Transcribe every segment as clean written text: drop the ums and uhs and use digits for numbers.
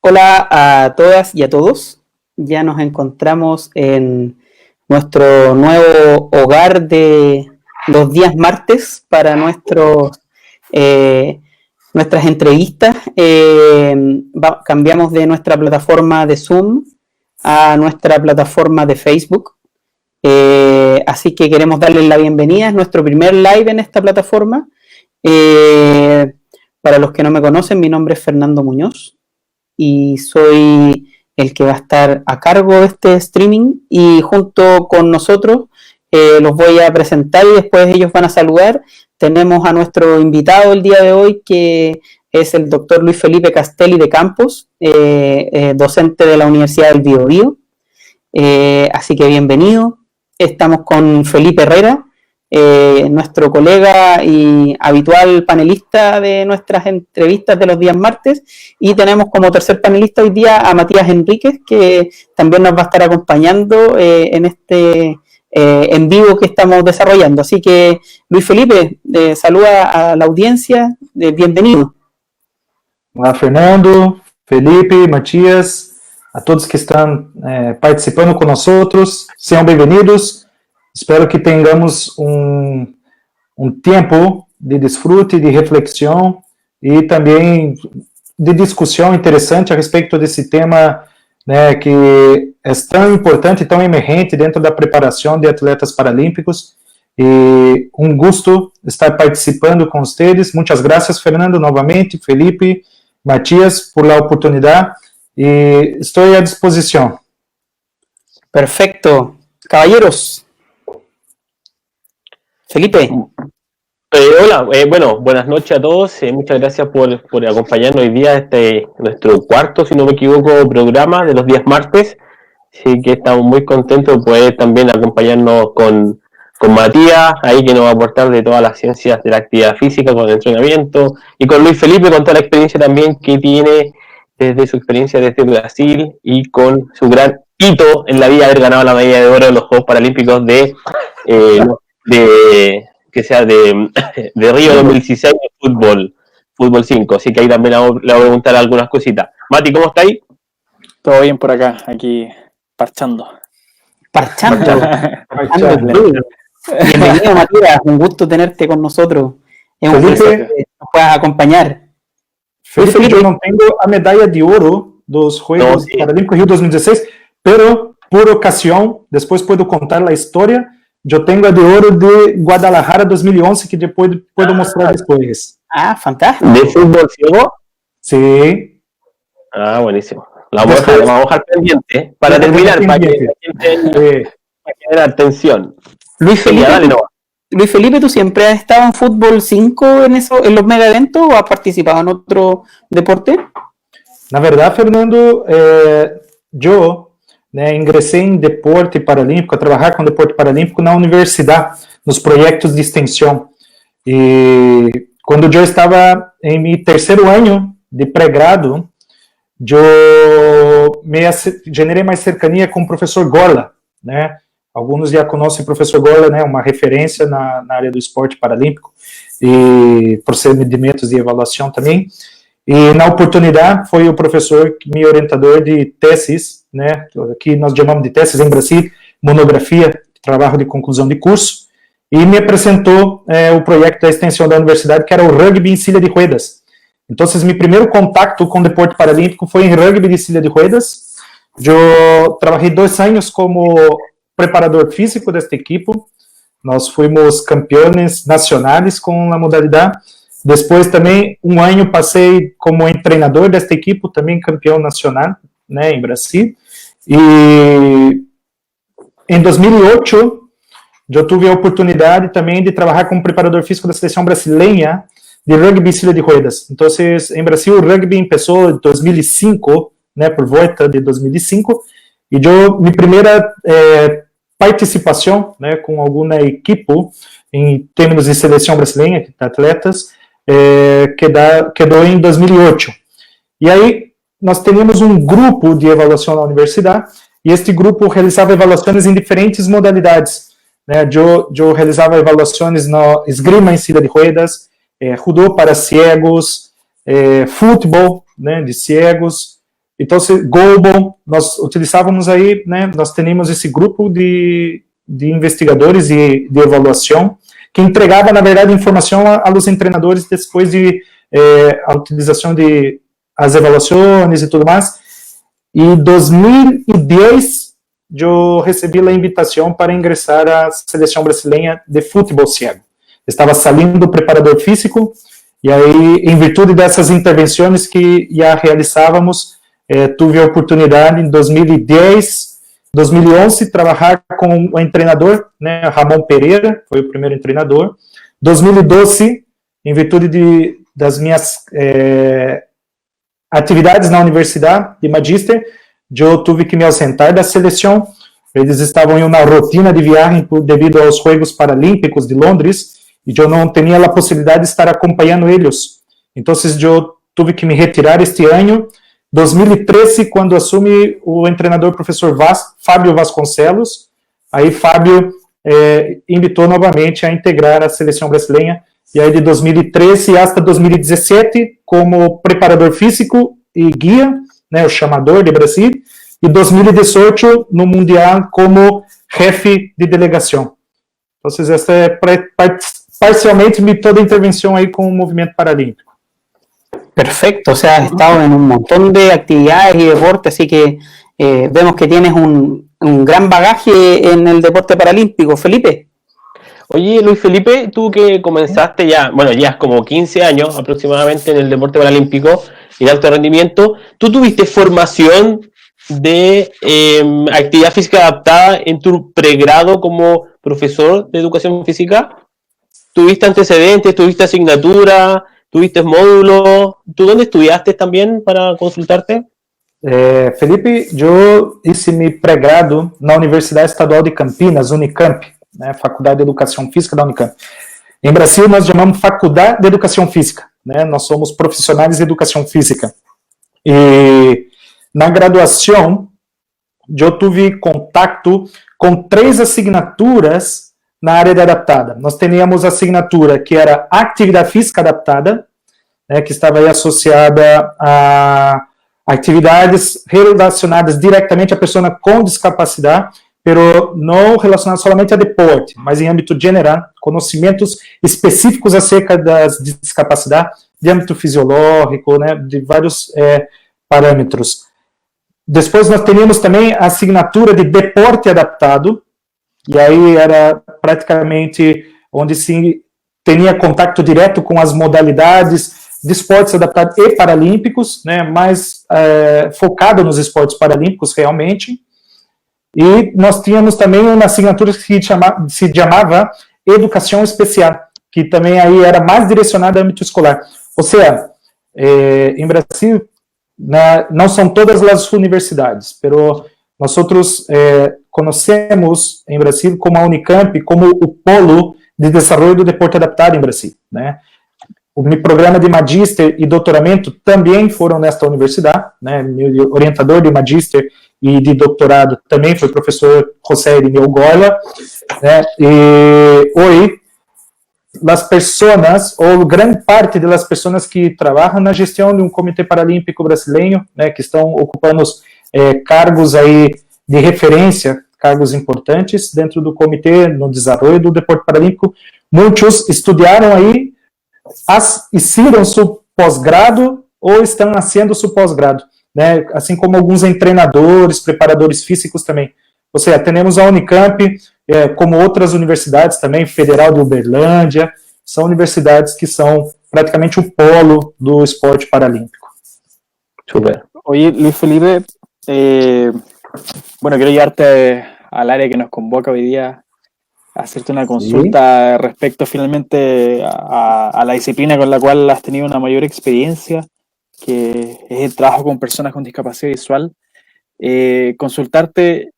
Hola a todas y a todos. Ya nos encontramos en nuestro nuevo hogar de los días martes para nuestras entrevistas. Cambiamos de nuestra plataforma de Zoom a nuestra plataforma de Facebook. Así que queremos darles la bienvenida. Es nuestro primer live en esta plataforma. Para los que no me conocen, mi nombre es Fernando Muñoz y soy el que va a estar a cargo de este streaming, y junto con nosotros los voy a presentar y después ellos van a saludar. Tenemos a nuestro invitado el día de hoy, que es el doctor Luis Felipe Castelli de Campos, docente de la Universidad del Biobío. Así que bienvenido. Estamos con Felipe Herrera, nuestro colega y habitual panelista de nuestras entrevistas de los días martes, y tenemos como tercer panelista hoy día a Matías Enríquez, que también nos va a estar acompañando en este en vivo que estamos desarrollando. Así que Luis Felipe, saluda a la audiencia, bienvenido. Olá, Fernando, Felipe, Matías, a todos que están participando con nosotros, sean bienvenidos. Espero que tenhamos tempo de desfrute, de reflexão e também de discussão interessante a respeito desse tema, né, que é tão importante e tão emergente dentro da preparação de atletas paralímpicos. E gosto estar participando com vocês. Muitas graças, Fernando, novamente, Felipe, Matías, por la oportunidade, e estou à disposição. Perfecto. Caballeros. Felipe. Hola, bueno, buenas noches a todos. Muchas gracias por acompañarnos hoy día nuestro cuarto, si no me equivoco, programa de los días martes. Así que estamos muy contentos de poder también acompañarnos con Matías, ahí que nos va a aportar de todas las ciencias de la actividad física, con el entrenamiento, y con Luis Felipe, con toda la experiencia también que tiene desde su experiencia desde Brasil y con su gran hito en la vida, haber ganado la medalla de oro de los Juegos Paralímpicos de Río 2016 de fútbol 5, así que ahí también le voy a preguntar algunas cositas. Mati, ¿cómo está ahí? Todo bien por acá, aquí parchando. Bienvenido, Matías, un gusto tenerte con nosotros. Es un gusto que nos puedas acompañar. Felipe, eu não tenho a medalha de ouro dos Juegos Paralímpicos Rio 2016, pero por ocasião, depois puedo contar a história. Eu tenho a de ouro de Guadalajara 2011, que depois puedo mostrar depois. Ah, fantástico. ¿De fútbol ciego? Sí. Ah, buenísimo. La vamos a dejar pendiente para terminar, para que la atención. Luis Felipe, ¿tú siempre has estado en fútbol 5 en los mega eventos, o has participado en otro deporte? Na verdade, Fernando, eu ingressei em deporte paralímpico, a trabalhar com deporte paralímpico na universidade, nos projetos de extensão. E quando eu estava em meu terceiro ano de pré-grado, eu generei mais cercania com o professor Gorla, né? Alguns já conhecem o professor Gorla, né? Uma referência na área do esporte paralímpico e procedimentos de avaliação também. E na oportunidade foi o professor, meu orientador de teses, né? Que nós chamamos de teses em Brasil, monografia, trabalho de conclusão de curso, e me apresentou o projeto da extensão da universidade, que era o rugby em silla de ruedas. Então, meu primeiro contato com o deporte paralímpico foi em rugby de silla de ruedas. Eu trabalhei 2 anos como preparador físico desta equipe. Nós fomos campeões nacionais com a modalidade. Depois também, 1 ano passei como treinador desta equipe, também campeão nacional, né, em Brasil. E em 2008, eu tive a oportunidade também de trabalhar como preparador físico da seleção brasileira de rugby silla de ruedas. Então, em Brasil, o rugby começou em 2005, né, por volta de 2005, e minha primeira participação, né, com alguma equipe em termos de seleção brasileira, de atletas, quedou em 2008. E aí, nós tínhamos um grupo de avaliação na universidade, e este grupo realizava avaliações em diferentes modalidades, né? Eu realizava avaliações no esgrima em silla de ruedas, judô para cegos, futebol, né, de cegos. Então, Global, nós utilizávamos aí, né, nós tínhamos esse grupo de investigadores e de avaliação que entregava, na verdade, informação aos treinadores depois de a utilização de as avaliações e tudo mais. E em 2010, eu recebi a invitação para ingressar à seleção brasileira de futebol cego. Estava saindo do preparador físico, e aí, em virtude dessas intervenções que já realizávamos, tive a oportunidade, em 2010, 2011, trabalhar com um treinador, né, Ramon Pereira, foi o primeiro treinador. 2012, em virtude das minhas atividades na universidade de Magister, eu tive que me ausentar da seleção. Eles estavam em uma rotina de viagem devido aos Jogos Paralímpicos de Londres, e eu não tinha a possibilidade de estar acompanhando eles. Então, eu tive que me retirar este ano. 2013, quando assume o treinador professor Fábio Vasconcelos, aí Fábio invitou novamente a integrar a seleção brasileira, e aí de 2013 até 2017, como preparador físico e guia, né, o chamador de Brasil, e 2018 no Mundial como chefe de delegação. Então, essa é parcialmente toda a intervenção aí com o movimento paralímpico. Perfecto, o sea, has estado en un montón de actividades y deportes, así que vemos que tienes un gran bagaje en el deporte paralímpico. Felipe. Oye, Luis Felipe, tú que comenzaste ya, bueno, ya como 15 años aproximadamente en el deporte paralímpico y de alto rendimiento, ¿tú tuviste formación de actividad física adaptada en tu pregrado como profesor de educación física? ¿Tuviste antecedentes, tuviste asignatura, tuviste módulo? ¿Tú dónde estudiaste también para consultarte? Felipe, eu hice mi pregrado na Universidade Estadual de Campinas, Unicamp, né, Faculdade de Educação Física da Unicamp. Em Brasil, nós chamamos Faculdade de Educação Física, né, nós somos profissionais de Educação Física. E na graduação, eu tive contato com 3 assignaturas na área de adaptada. Nós teníamos a assinatura que era Atividade Física Adaptada, né, que estava aí associada a atividades relacionadas diretamente à pessoa com discapacidade, pero não relacionadas somente a deporte, mas em âmbito geral, conhecimentos específicos acerca das discapacidades, de âmbito fisiológico, né, de vários parâmetros. Depois nós teríamos também a assinatura de deporte adaptado, e aí era praticamente onde se tinha contato direto com as modalidades de esportes adaptados e paralímpicos, né, mais focado nos esportes paralímpicos realmente. E nós tínhamos também uma assinatura que se chamava Educação Especial, que também aí era mais direcionada ao âmbito escolar. Ou seja, em Brasil, não são todas as universidades, pero nós conhecemos em Brasil como a Unicamp, como o polo de desenvolvimento do deporte adaptado em Brasil, né? O meu programa de magíster e doutoramento também foram nesta universidade, né? Meu orientador de magíster e de doutorado também foi o professor José Irineu Goila, né? E hoje, as pessoas, ou grande parte das pessoas que trabalham na gestão de um Comitê Paralímpico Brasileiro, né, que estão ocupando cargos aí de referência, cargos importantes dentro do comitê, no desenvolvimento do deporte paralímpico, muitos estudaram aí, hicieron seu pós-grado ou estão fazendo seu pós-grado, né? Assim como alguns treinadores, preparadores físicos também. Ou seja, temos a Unicamp, como outras universidades também, Federal de Uberlândia, são universidades que são praticamente o polo do esporte paralímpico. Super. Oye, Luis Felipe, bueno, quiero llevarte al área que nos convoca hoy día, hacerte una consulta respecto finalmente a la disciplina con la cual has tenido una mayor experiencia, que es el trabajo con personas con discapacidad visual. Consultarte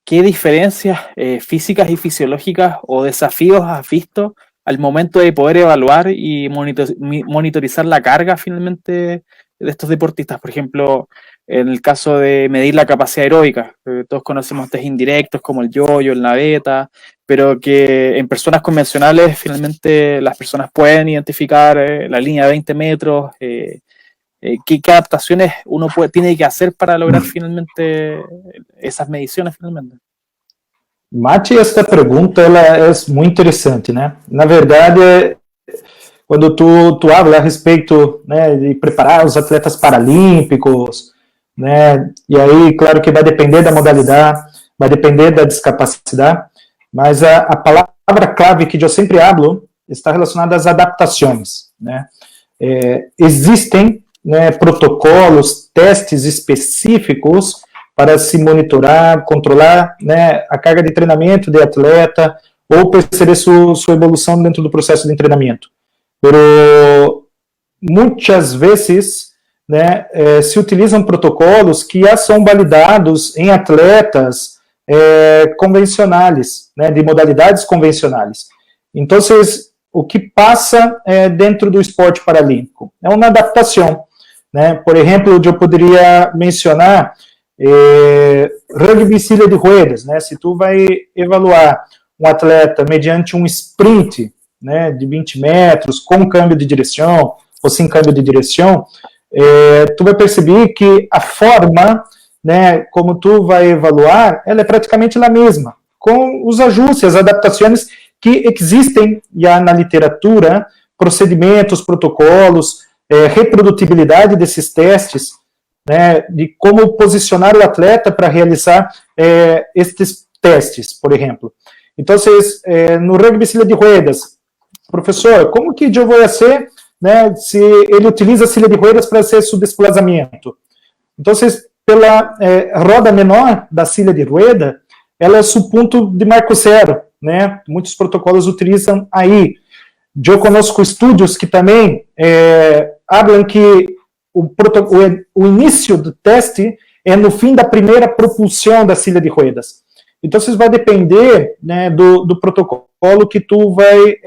qué diferencias físicas y fisiológicas o desafíos has visto al momento de poder evaluar y monitorizar la carga finalmente de estos deportistas. Por ejemplo, en el caso de medir la capacidad aeróbica, todos conocemos test indirectos como el yo-yo, el naveta, pero que en personas convencionales finalmente las personas pueden identificar la línea de 20 metros ¿qué adaptaciones uno tiene que hacer para lograr finalmente esas mediciones finalmente? Mate, esta pergunta ela é muito interessante, né? Na verdade, quando tu habla a respeito, né, de preparar os atletas paralímpicos, né, e aí, claro que vai depender da modalidade, vai depender da discapacidade, mas a palavra-clave que eu sempre hablo está relacionada às adaptações, né? Existem, né, protocolos, testes específicos para se monitorar, controlar, né, a carga de treinamento de atleta ou perceber sua evolução dentro do processo de treinamento. Pero muitas vezes, né, se utilizam protocolos que já são validados em atletas convencionais, né, de modalidades convencionais. Então, o que passa dentro do esporte paralímpico é uma adaptação, né? Por exemplo, eu poderia mencionar rugby em silla de rodas, né? Se tu vai evaluar um atleta mediante um sprint, né, de 20 metros, com câmbio de direção ou sem câmbio de direção, tu vai perceber que a forma, né, como tu vai evaluar, ela é praticamente a mesma, com os ajustes, as adaptações que existem já na literatura, procedimentos, protocolos, reprodutibilidade desses testes, né, de como posicionar o atleta para realizar estes testes, por exemplo. Então, no rugby silla de rodas, professor, como que eu vou ser, né, se ele utiliza a silla de rodas para ser seu desplazamento? Então, pela roda menor da silla de roda, ela é o ponto de marco zero, né? Muitos protocolos utilizam aí. Eu conosco estudos que também falam que o início do teste é no fim da primeira propulsão da silla de rodas. Então, vai depender, né, do protocolo que tu vai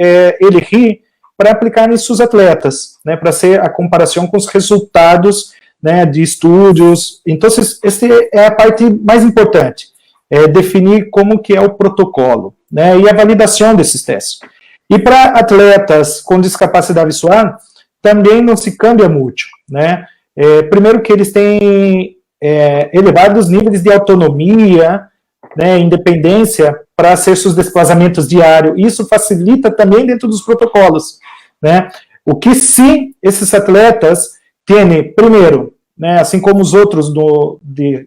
elegir para aplicar em seus atletas, né, para ser a comparação com os resultados, né, de estudos. Então, essa é a parte mais importante, definir como que é o protocolo, né, e a validação desses testes. E para atletas com discapacidade visual, também não se cambia muito, né? Primeiro que eles têm elevados níveis de autonomia, né, independência para ser seus desplazamentos diários. Isso facilita também dentro dos protocolos, né? O que sim esses atletas têm, primeiro, né, assim como os outros de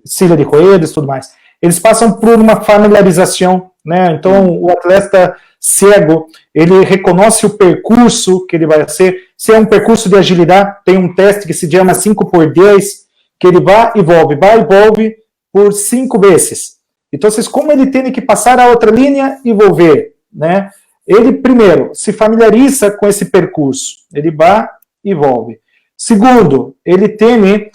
silla de rodas e tudo mais, eles passam por uma familiarização, né? Então, o atleta cego, ele reconhece o percurso que ele vai ser. Se é um percurso de agilidade, tem um teste que se chama 5x10, que ele vai e volve por 5 vezes. Então, como ele tem que passar a outra linha e volver, né? Ele, primeiro, se familiariza com esse percurso. Ele vai e volve. Segundo, ele tem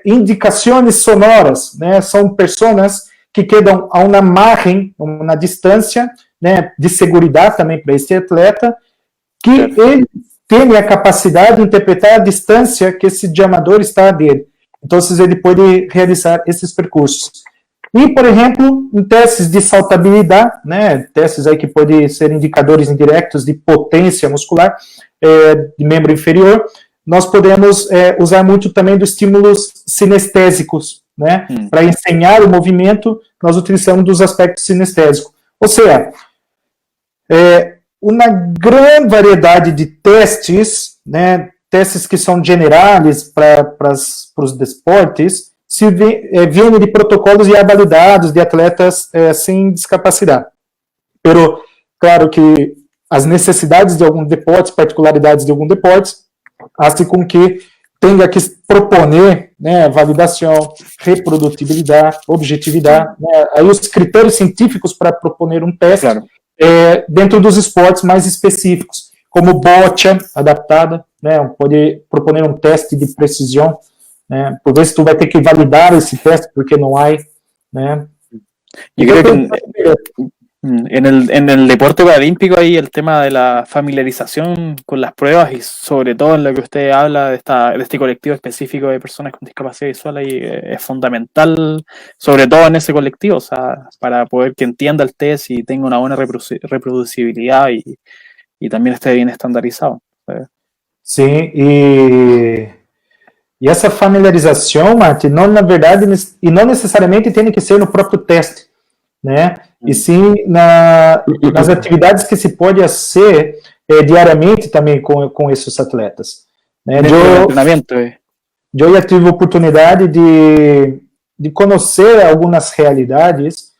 indicações sonoras, né? São pessoas que quedam a uma margem, uma distância, né, de segurança também para esse atleta, que ele tem a capacidade de interpretar a distância que esse diamador está dele. Então, ele pode realizar esses percursos. E, por exemplo, em testes de saltabilidade, né, testes aí que podem ser indicadores indiretos de potência muscular de membro inferior, nós podemos usar muito também dos estímulos sinestésicos, né, para ensinar o movimento, nós utilizamos dos aspectos sinestésicos. Ou seja, uma grande variedade de testes, né, testes que são generais para os desportos, vêm de protocolos já validados de atletas sem discapacidade. Pero, claro que as necessidades de algum deporte, particularidades de algum deporte, fazem com que tenha que proponer, né, validação, reprodutibilidade, objetividade, né, aí os critérios científicos para proponer um teste, claro, dentro dos esportes mais específicos, como bocha adaptada, né, pode proponer um teste de precisão, né, por vezes tu vai ter que validar esse teste porque não há, né. Yo creo que en el deporte paralímpico hay el tema de la familiarización con las pruebas y sobre todo en lo que usted habla de este colectivo específico de personas con discapacidad visual, ahí es fundamental, sobre todo en ese colectivo, o sea, para poder que entienda el test y tenga una buena reproducibilidad y también esté bien estandarizado. Sim, e E essa familiarização, Martin, não, na verdade, e não necessariamente tem que ser no próprio teste, né? E sim nas atividades que se pode fazer diariamente também com esses atletas. Né? Eu já tive a oportunidade de conhecer algumas realidades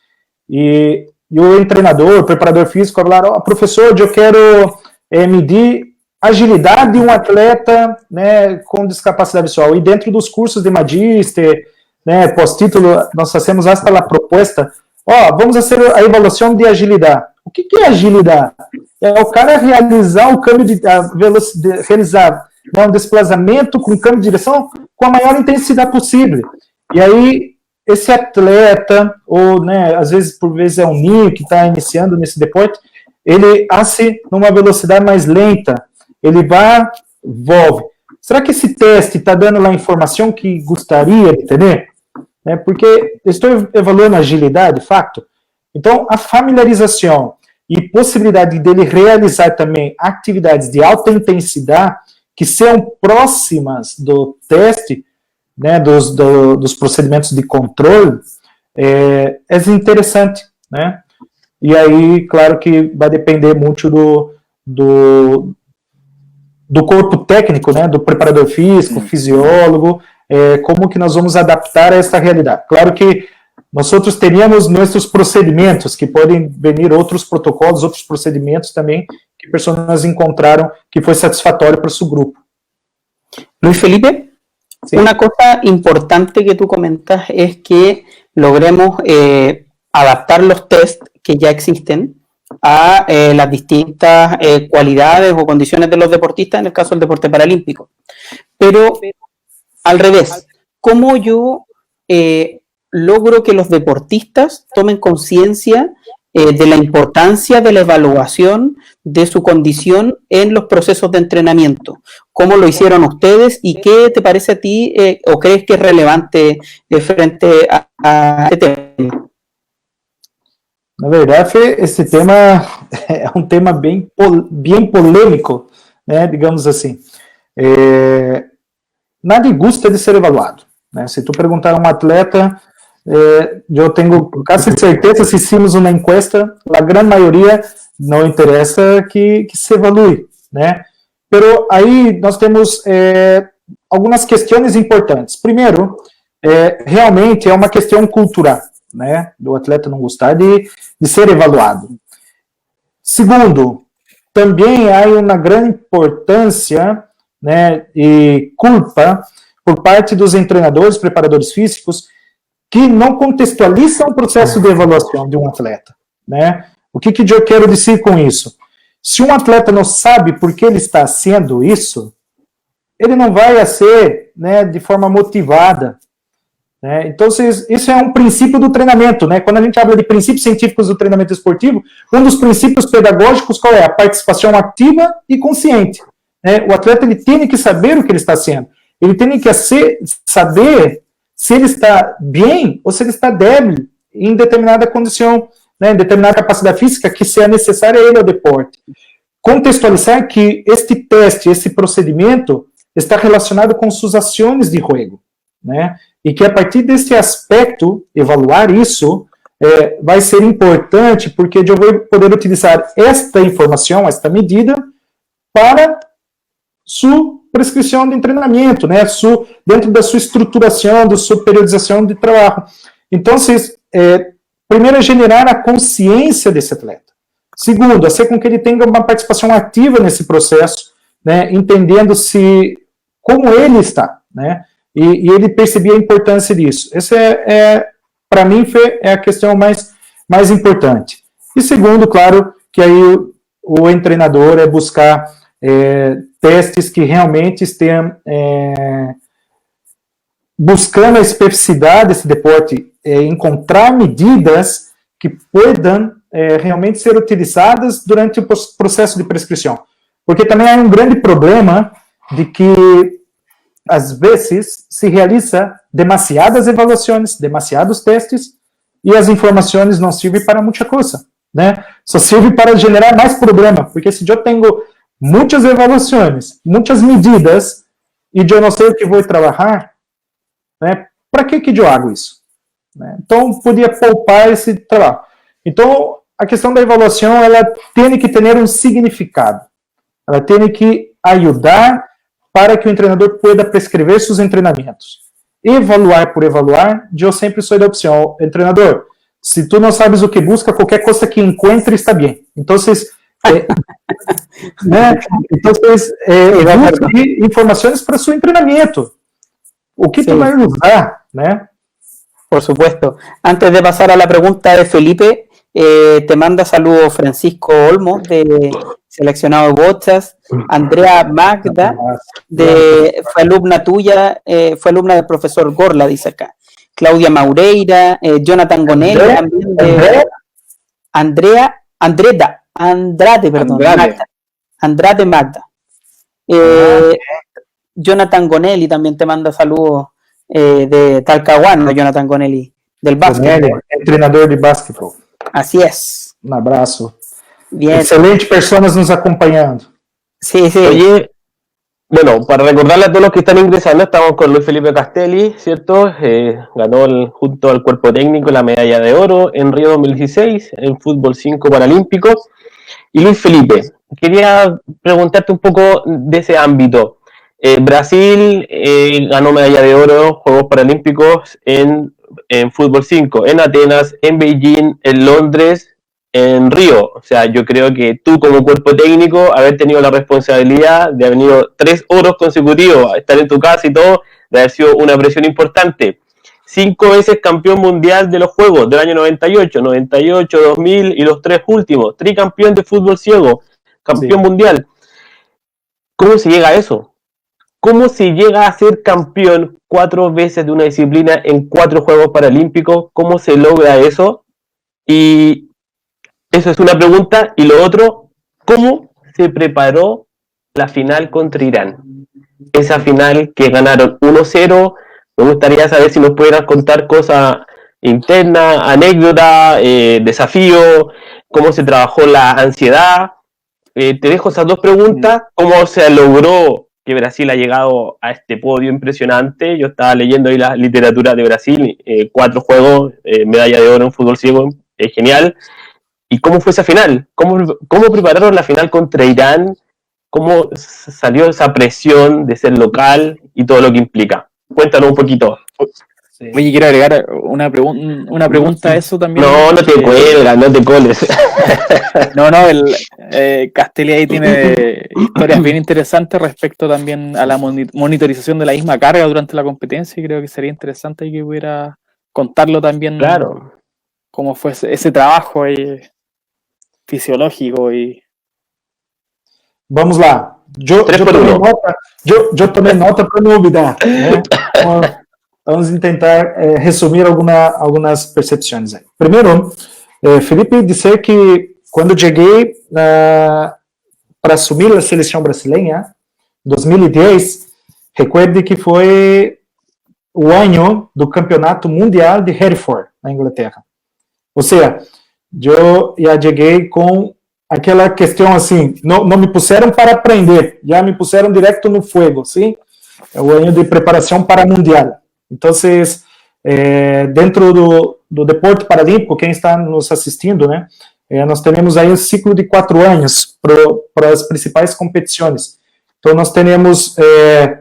e o treinador, o preparador físico, falaram, professor, eu quero medir agilidade de um atleta, né, com discapacidade visual. E dentro dos cursos de Magister, né, pós-título, nós fazemos esta proposta, vamos fazer a avaliação de agilidade. O que é agilidade? É o cara realizar o câmbio de velocidade, realizar um desplazamento com câmbio de direção com a maior intensidade possível. E aí, esse atleta, ou, né, às vezes, por vezes é um ninho que está iniciando nesse deporte, ele hace numa velocidade mais lenta, ele vai, volve. Será que esse teste está dando lá a informação que gostaria de ter? Porque estou avaliando a agilidade, fato. Então, a familiarização e possibilidade dele realizar também atividades de alta intensidade que sejam próximas do teste, né, dos procedimentos de controle, é interessante, né? E aí, claro que vai depender muito do corpo técnico, né, do preparador físico, fisiólogo, como que nós vamos adaptar a esta realidade. Claro que nós teríamos nossos procedimentos, que podem venir outros protocolos, outros procedimentos também, que pessoas encontraram que foi satisfatório para o seu grupo. Luis Felipe, sí. Una cosa importante que tú comentas es que logremos adaptar los test que ya existen a las distintas cualidades o condiciones de los deportistas, en el caso del deporte paralímpico. Pero al revés, ¿cómo yo logro que los deportistas tomen conciencia de la importancia de la evaluación de su condición en los procesos de entrenamiento? ¿Cómo lo hicieron ustedes y qué te parece a ti o crees que es relevante frente a este tema? Na verdade, esse tema é um tema bem polêmico, né, digamos assim. Nada gosta de ser evaluado. Né? Se tu perguntar a um atleta, eu tenho quase certeza, se hicimos uma encuesta, a grande maioria não interessa que se evalue. Né? Pero aí nós temos algumas questões importantes. Primeiro, realmente é uma questão cultural. Né, do atleta não gostar de ser evaluado. Segundo, também há uma grande importância, né, e culpa por parte dos treinadores, preparadores físicos, que não contextualizam o processo de avaliação de um atleta. Né? O que eu quero dizer com isso? Se um atleta não sabe por que ele está sendo isso, ele não vai ser, né, de forma motivada. Então, isso é um princípio do treinamento. Né? Quando a gente fala de princípios científicos do treinamento esportivo, um dos princípios pedagógicos qual é? A participação ativa e consciente. Né? O atleta ele tem que saber o que ele está sendo. Ele tem que saber se ele está bem ou se ele está débil em determinada condição, né? Em determinada capacidade física que seja necessária a ele ao deporte. Contextualizar que este teste, esse procedimento, está relacionado com suas ações de jogo. Né? E que a partir desse aspecto, evaluar isso, vai ser importante, porque eu vou poder utilizar esta informação, esta medida, para sua prescrição de treinamento, né? Dentro da sua estruturação, da sua periodização de trabalho. Então, primeiro, é generar a consciência desse atleta. Segundo, é ser com que ele tenha uma participação ativa nesse processo, né? Entendendo como ele está, né? E ele percebia a importância disso. Essa para mim, é a questão mais importante. E segundo, claro, que aí o treinador é buscar testes que realmente estejam buscando a especificidade desse deporte, encontrar medidas que podem realmente ser utilizadas durante o processo de prescrição. Porque também há um grande problema de que às vezes, se realiza demasiadas avaliações, demasiados testes, e as informações não servem para muita coisa, né? Só serve para generar mais problema, porque se eu tenho muitas avaliações, muitas medidas, e eu não sei o que vou trabalhar, né? Para que eu hago isso? Né? Então, podia poupar esse trabalho. Então, a questão da avaliação, ela tem que ter um significado. Ela tem que ajudar para que o treinador pueda prescrever seus treinamentos. Evaluar por evaluar, eu sempre sou da opção, treinador, se tu não sabes o que busca, qualquer coisa que encontre está bem. Então, né? Busque informações para seu treinamento. O que tu vai usar, né? Por supuesto. Antes de pasar a la pregunta de Felipe, te manda saludos Francisco Olmos, de seleccionado de bochas, Andrea Magda, fue alumna tuya, fue alumna del profesor Gorla, dice acá, Claudia Maureira, Jonathan Gonelli, también de Andrade Magda. Jonathan Gonelli también te manda saludos de Talcahuano, Jonathan Gonelli, del básquet. Entrenador de básquetbol. Así es. Un abrazo. Bien. Excelente personas nos acompañando. Sí, sí. Oye, bueno, para recordarle a todos los que están ingresando, estamos con Luis Felipe Castelli, ¿cierto? Ganó junto al cuerpo técnico la medalla de oro en Río 2016 en fútbol 5 paralímpico. Y Luis Felipe, quería preguntarte un poco de ese ámbito. Brasil ganó medalla de oro, Juegos Paralímpicos en fútbol 5, en Atenas, en Beijing, en Londres, en Río. O sea, yo creo que tú como cuerpo técnico, haber tenido la responsabilidad de haber venido 3 oros consecutivos, estar en tu casa y todo, de haber sido una presión importante. 5 veces campeón mundial de los Juegos del año 98, 2000 y los 3 últimos. Tricampeón de fútbol ciego, campeón mundial. ¿Cómo se llega a eso? ¿Cómo se llega a ser campeón 4 veces de una disciplina en 4 Juegos Paralímpicos? ¿Cómo se logra eso? Y eso es una pregunta. Y lo otro, ¿cómo se preparó la final contra Irán? Esa final que ganaron 1-0. Me gustaría saber si nos pudieran contar cosas internas, anécdotas, desafíos, cómo se trabajó la ansiedad. Te dejo esas 2 preguntas. ¿Cómo se logró que Brasil ha llegado a este podio impresionante? Yo estaba leyendo ahí la literatura de Brasil, 4 juegos, medalla de oro en fútbol ciego, genial. ¿Y cómo fue esa final? ¿Cómo prepararon la final contra Irán? ¿Cómo salió esa presión de ser local y todo lo que implica? Cuéntanos un poquito. Sí. Oye, quiero agregar una pregunta a eso también. No te cuelgas, no te coles. No, Castelli ahí tiene historias bien interesantes respecto también a la monitorización de la misma carga durante la competencia, y creo que sería interesante que pudiera contarlo también. Claro. Cómo fue ese trabajo ahí fisiológico y... Vamos lá. Eu tomei nota para não olvidar. Né? Vamos tentar resumir algumas percepções. Primeiro, Felipe disse que quando cheguei para assumir a seleção brasileira, em 2010, recuerde que foi o ano do Campeonato Mundial de Hereford, na Inglaterra. Ou seja, eu já cheguei com aquela questão assim, não me puseram para aprender, já me puseram direto no fogo, sim? É o ano de preparação para o Mundial. Então, dentro do deporte paralímpico, quem está nos assistindo, né, nós temos aí um ciclo de 4 anos para as principais competições. Então, nós temos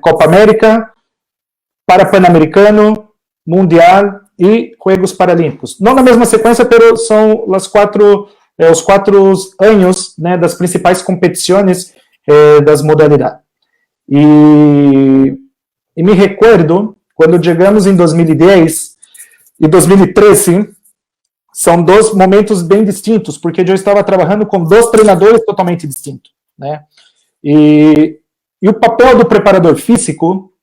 Copa América, Pan-Americano, Mundial e Juegos Paralímpicos. Não na mesma sequência, mas são os 4 anos, né, das principais competições das modalidades. E me recordo, quando chegamos em 2010 e 2013, são 2 momentos bem distintos, porque eu estava trabalhando com 2 treinadores totalmente distintos, né? E o papel do preparador físico,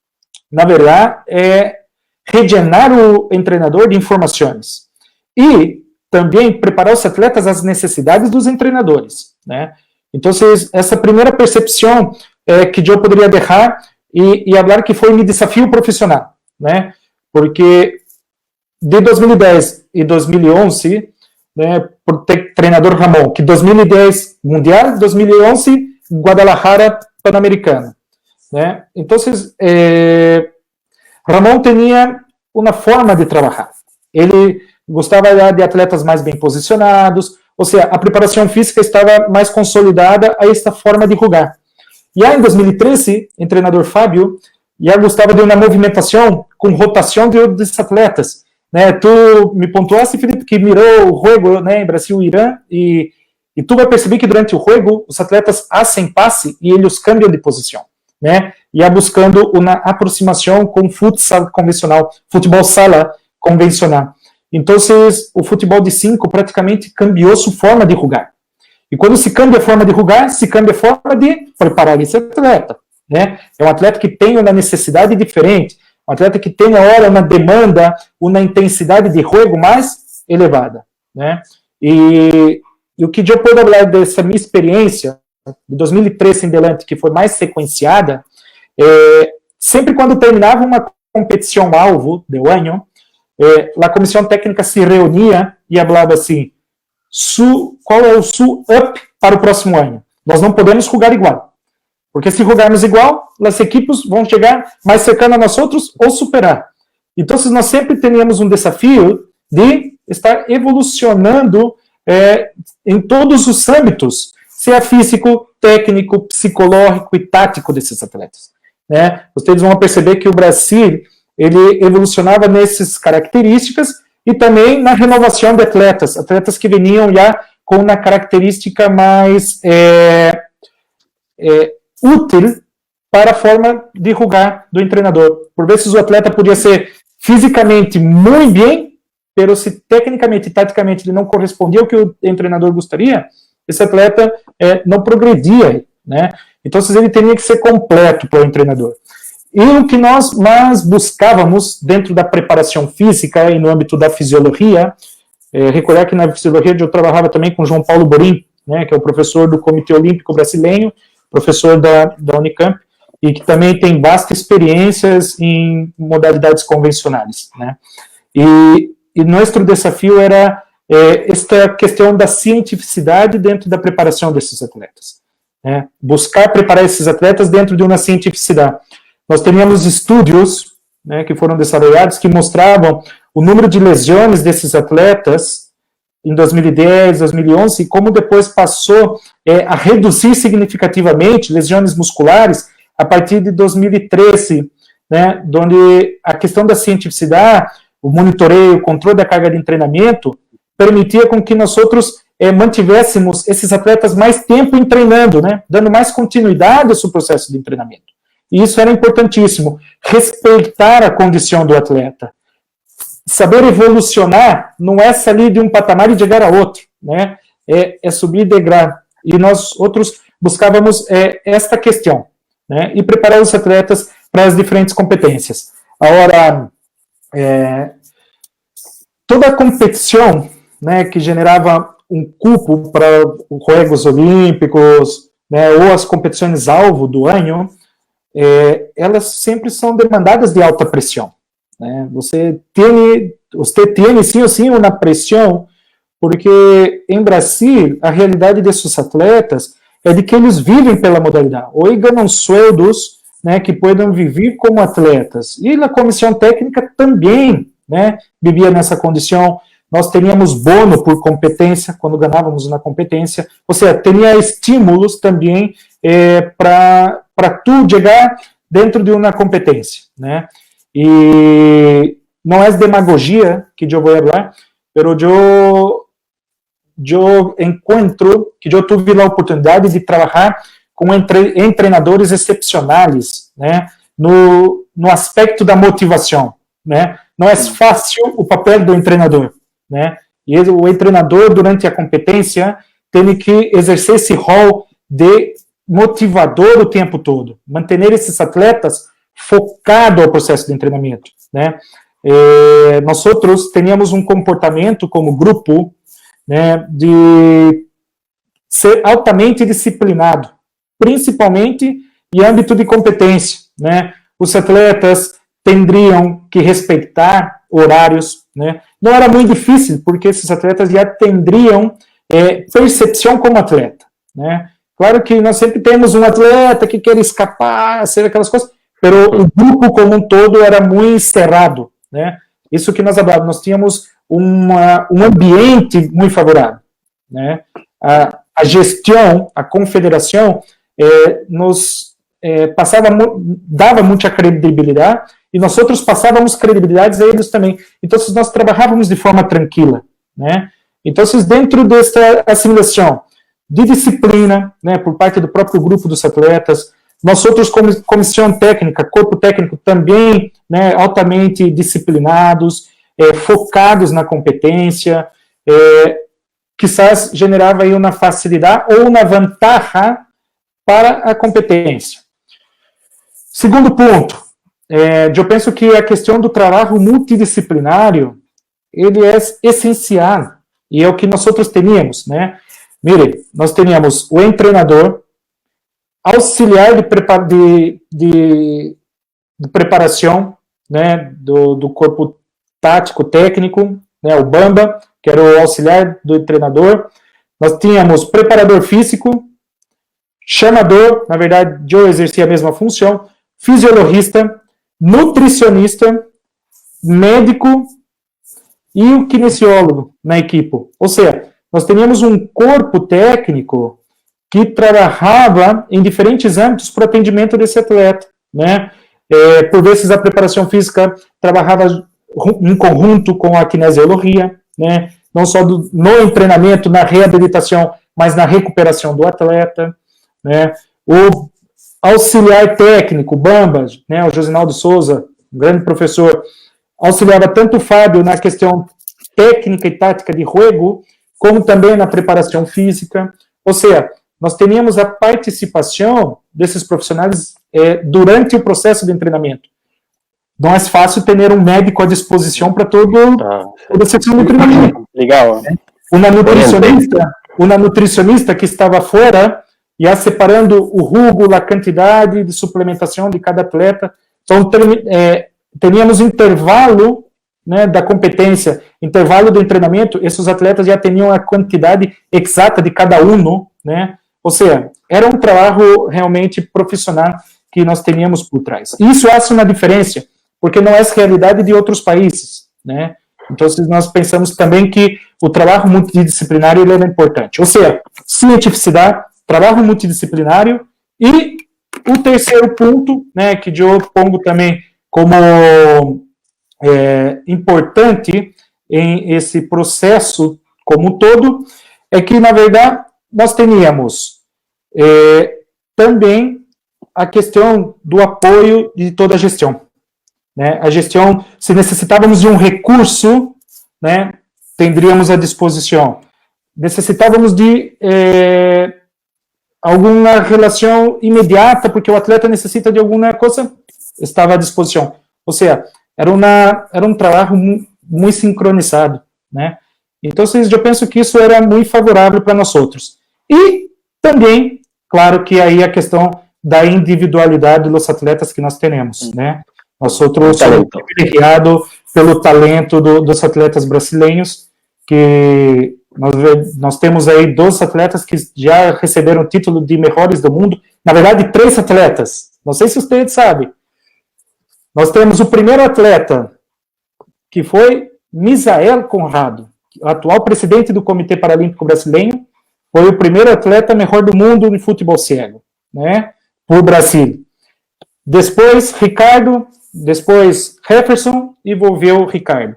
na verdade, é regenerar o treinador de informações e também preparar os atletas às necessidades dos treinadores, né? Então, essa primeira percepção que eu poderia deixar e falar que foi meu desafio profissional, né? Porque de 2010 e 2011, né, por ter treinador Ramon, que 2010 Mundial, 2011 Guadalajara Pan-Americana, né? Então, Ramon tinha uma forma de trabalhar. Ele gostava de atletas mais bem posicionados, ou seja, a preparação física estava mais consolidada a esta forma de jogar. E aí, em 2013, o treinador Fábio já gostava de uma movimentação com rotação de outros atletas. Né? Tu me pontuaste, Felipe, que mirou o jogo, né, em Brasil e Irã, e tu vai perceber que durante o jogo os atletas fazem passe e eles cambiam de posição. Né? E buscando uma aproximação com futsal convencional, futebol sala convencional. Então, o futebol de 5 praticamente cambiou sua forma de jogar. E quando se cambia a forma de jogar, se cambia a forma de preparar esse atleta. Né? É um atleta que tem uma necessidade diferente, um atleta que tem agora uma demanda, uma intensidade de jogo mais elevada. Né? E o que eu posso falar dessa minha experiência, de 2013 em diante, que foi mais sequenciada, sempre quando terminava uma competição-alvo do ano, a comissão técnica se reunia e falava assim, qual é o up para o próximo ano? Nós não podemos jogar igual. Porque se jogarmos igual, as equipes vão chegar mais cercanas a nós outros ou superar. Então, nós sempre teníamos um desafio de estar evolucionando em todos os âmbitos, seja físico, técnico, psicológico e tático desses atletas. Né? Vocês vão perceber que o Brasil ele evolucionava nessas características e também na renovação de atletas que vinham já com uma característica mais útil para a forma de jogar do treinador. Por vezes o atleta podia ser fisicamente muito bem, mas se tecnicamente e taticamente ele não correspondia ao que o treinador gostaria, esse atleta não progredia. Né? Então ele tinha que ser completo para o treinador. E o que nós mais buscávamos dentro da preparação física e no âmbito da fisiologia, recordar que na fisiologia eu trabalhava também com João Paulo Borim, né, que é o professor do Comitê Olímpico Brasileiro, professor da Unicamp, e que também tem vasta experiências em modalidades convencionais. Né? E nosso desafio era esta questão da cientificidade dentro da preparação desses atletas. Né? Buscar preparar esses atletas dentro de uma cientificidade. Nós teníamos estudos, né, que foram desenvolvidos que mostravam o número de lesões desses atletas em 2010, 2011, e como depois passou a reduzir significativamente lesões musculares a partir de 2013, né, onde a questão da cientificidade, o monitoreio, o controle da carga de treinamento, permitia com que nós outros mantivéssemos esses atletas mais tempo em treinando, né, dando mais continuidade ao seu processo de treinamento. E isso era importantíssimo, respeitar a condição do atleta. Saber evolucionar não é sair de um patamar e chegar a outro, né? É subir degrau. E nós outros buscávamos esta questão, né? E preparar os atletas para as diferentes competências. Agora, toda a competição, né, que generava um cupo para os Jogos Olímpicos, né, ou as competições alvo do ano, elas sempre são demandadas de alta pressão. Né? Você tem sim ou sim uma pressão, porque em Brasil a realidade desses atletas é de que eles vivem pela modalidade, ou ganham sueldos, né, que podem viver como atletas. E a comissão técnica também, né, vivia nessa condição. Nós teríamos bônus por competência, quando ganhávamos uma competência, ou seja, teria estímulos também para tu chegar dentro de uma competência, né? E não é demagogia que eu vou falar, mas eu encontro que eu tive a oportunidade de trabalhar com treinadores excepcionais, né? No aspecto da motivação, né? Não é fácil o papel do treinador, né? E o treinador, durante a competência, tem que exercer esse rol de motivador o tempo todo, manter esses atletas focados ao processo de treinamento, né? Nós outros teníamos um comportamento como grupo, né, de ser altamente disciplinado, principalmente em âmbito de competência, né? Os atletas teriam que respeitar horários, né? Não era muito difícil, porque esses atletas já teriam percepção como atleta, né? Claro que nós sempre temos um atleta que quer escapar, ser aquelas coisas, mas o grupo como um todo era muito cerrado, né? Isso que nós falávamos, nós tínhamos um ambiente muito favorável, né? A gestão, a confederação, dava muita credibilidade e nós outros passávamos credibilidades a eles também. Então, nós trabalhávamos de forma tranquila, né? Então, dentro dessa assimilação de disciplina, né, por parte do próprio grupo dos atletas, nós outros, como comissão técnica, corpo técnico também, né, altamente disciplinados, focados na competência, quizás generava aí uma facilidade ou uma vantagem para a competência. Segundo ponto, eu penso que a questão do trabalho multidisciplinário, ele é essencial, e é o que nós outros teníamos, né? Mire, nós teníamos o treinador, auxiliar de preparação, né, do corpo tático, técnico, né, o Bamba, que era o auxiliar do treinador. Nós tínhamos preparador físico, chamador, na verdade, eu exercia a mesma função, fisiologista, nutricionista, médico e o kinesiólogo na equipe. Ou seja, nós teníamos um corpo técnico que trabalhava em diferentes âmbitos para o atendimento desse atleta, né? Por vezes a preparação física trabalhava em conjunto com a kinesiologia, né? Não só no treinamento, na reabilitação, mas na recuperação do atleta, né? O auxiliar técnico, Bamba, né? O Josinaldo Souza, um grande professor, auxiliava tanto o Fábio na questão técnica e tática de jogo, como também na preparação física. Ou seja, nós teníamos a participação desses profissionais durante o processo de treinamento. Não é fácil ter um médico à disposição para toda a sessão de treinamento. Legal. Uma nutricionista que estava fora, ia separando o jugo, a quantidade de suplementação de cada atleta. Então, teníamos intervalo, né, da competência, intervalo do treinamento, esses atletas já tinham a quantidade exata de cada um, né? Ou seja, era um trabalho realmente profissional que nós teníamos por trás. Isso faz uma diferença, porque não é a realidade de outros países, né? Então, nós pensamos também que o trabalho multidisciplinário ele era importante. Ou seja, cientificidade, trabalho multidisciplinário e o terceiro ponto, né, que eu pongo também como importante em esse processo como um todo, é que, na verdade, nós teníamos também a questão do apoio de toda a gestão. Né? A gestão, se necessitávamos de um recurso, né, tendríamos à disposição. Necessitávamos de alguma relação imediata, porque o atleta necessita de alguma coisa, estava à disposição. Ou seja, era um trabalho muito sincronizado, né? Então, eu penso que isso era muito favorável para nós outros. E também, claro que aí a questão da individualidade dos atletas que nós temos, né? Nós outros somos privilegiados pelo talento dos atletas brasileiros, que nós temos aí 2 atletas que já receberam o título de melhores do mundo. Na verdade, 3 atletas. Não sei se vocês sabem. Nós temos o primeiro atleta, que foi Misael Conrado, atual presidente do Comitê Paralímpico Brasileiro, foi o primeiro atleta melhor do mundo em futebol cego, né, por Brasil. Depois, Ricardo, depois Jefferson e volveu Ricardo.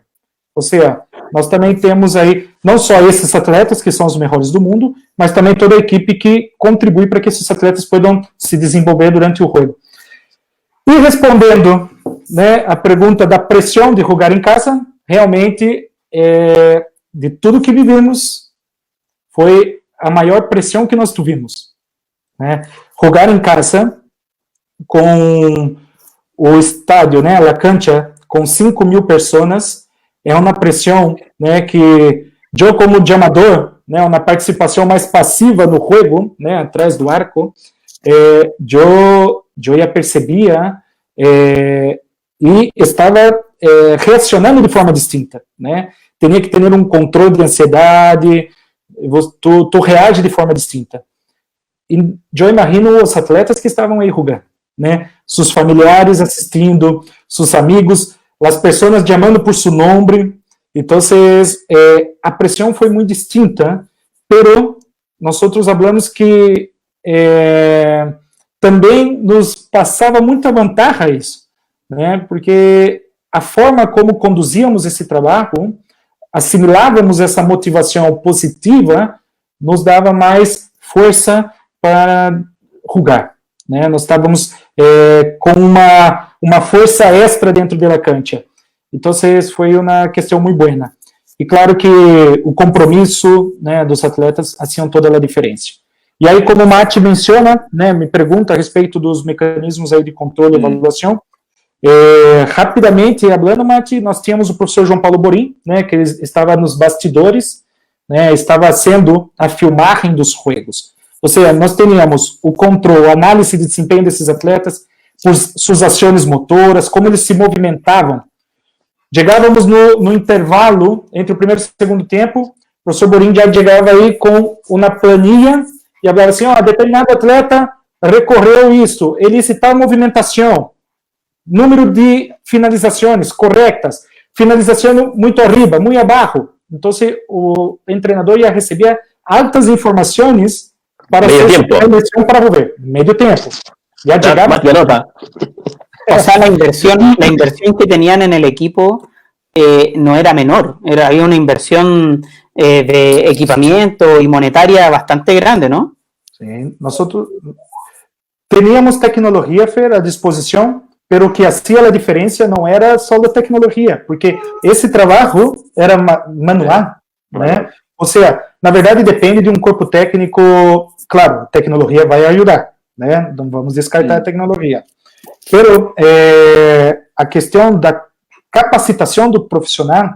Ou seja, nós também temos aí, não só esses atletas, que são os melhores do mundo, mas também toda a equipe que contribui para que esses atletas possam se desenvolver durante o jogo. E respondendo, né, a pergunta da pressão de jogar em casa, realmente, de tudo que vivemos, foi a maior pressão que nós tivemos. Né? Jogar em casa, com o estádio, né, a cancha, com 5.000 pessoas, é uma pressão, né, que eu, como de amador, né, uma participação mais passiva no jogo, né, atrás do arco, eu já percebia e estava reacionando de forma distinta, né? Tinha que ter um controle de ansiedade, tu reage de forma distinta. eu imagino os atletas que estavam aí jogando, né? Seus familiares assistindo, seus amigos, as pessoas chamando por seu nome. Então, a pressão foi muito distinta, pero nós falamos que também nos passava muita vantagem isso, né? Porque a forma como conduzíamos esse trabalho, assimilávamos essa motivação positiva, nos dava mais força para jogar, né? Nós estávamos com uma força extra dentro da cancha. Então, foi uma questão muito boa. E claro que o compromisso, né, dos atletas faziam toda a diferença. E aí, como o Mati menciona, né, me pergunta a respeito dos mecanismos aí de controle e avaliação, rapidamente, falando, Mati, nós tínhamos o professor João Paulo Borim, né, que ele estava nos bastidores, né, estava sendo a filmagem dos jogos. Ou seja, nós teníamos o controle, a análise de desempenho desses atletas, por suas ações motoras, como eles se movimentavam. Chegávamos no intervalo, entre o primeiro e o segundo tempo, o professor Borim já chegava aí com uma planilha e falava assim, determinado atleta recorreu isso, ele citou movimentação, número de finalizações corretas, finalização muito arriba, muito abaixo. Então, o treinador ia receber altas informações para medio tiempo. Para volver. Medio tiempo. Ya llegaba. Más de nota. O sea, la inversión que tenían en el equipo no era menor, había una inversión de equipamiento y monetaria bastante grande, ¿no? Sí, nosotros teníamos tecnología, Fer, a disposición, pero o que hacía a diferença não era só a tecnologia, porque esse trabalho era manual, né? Ou seja, na verdade depende de um corpo técnico, claro, a tecnologia vai ajudar, né? Não vamos descartar a tecnologia. Pero a questão da capacitação do profissional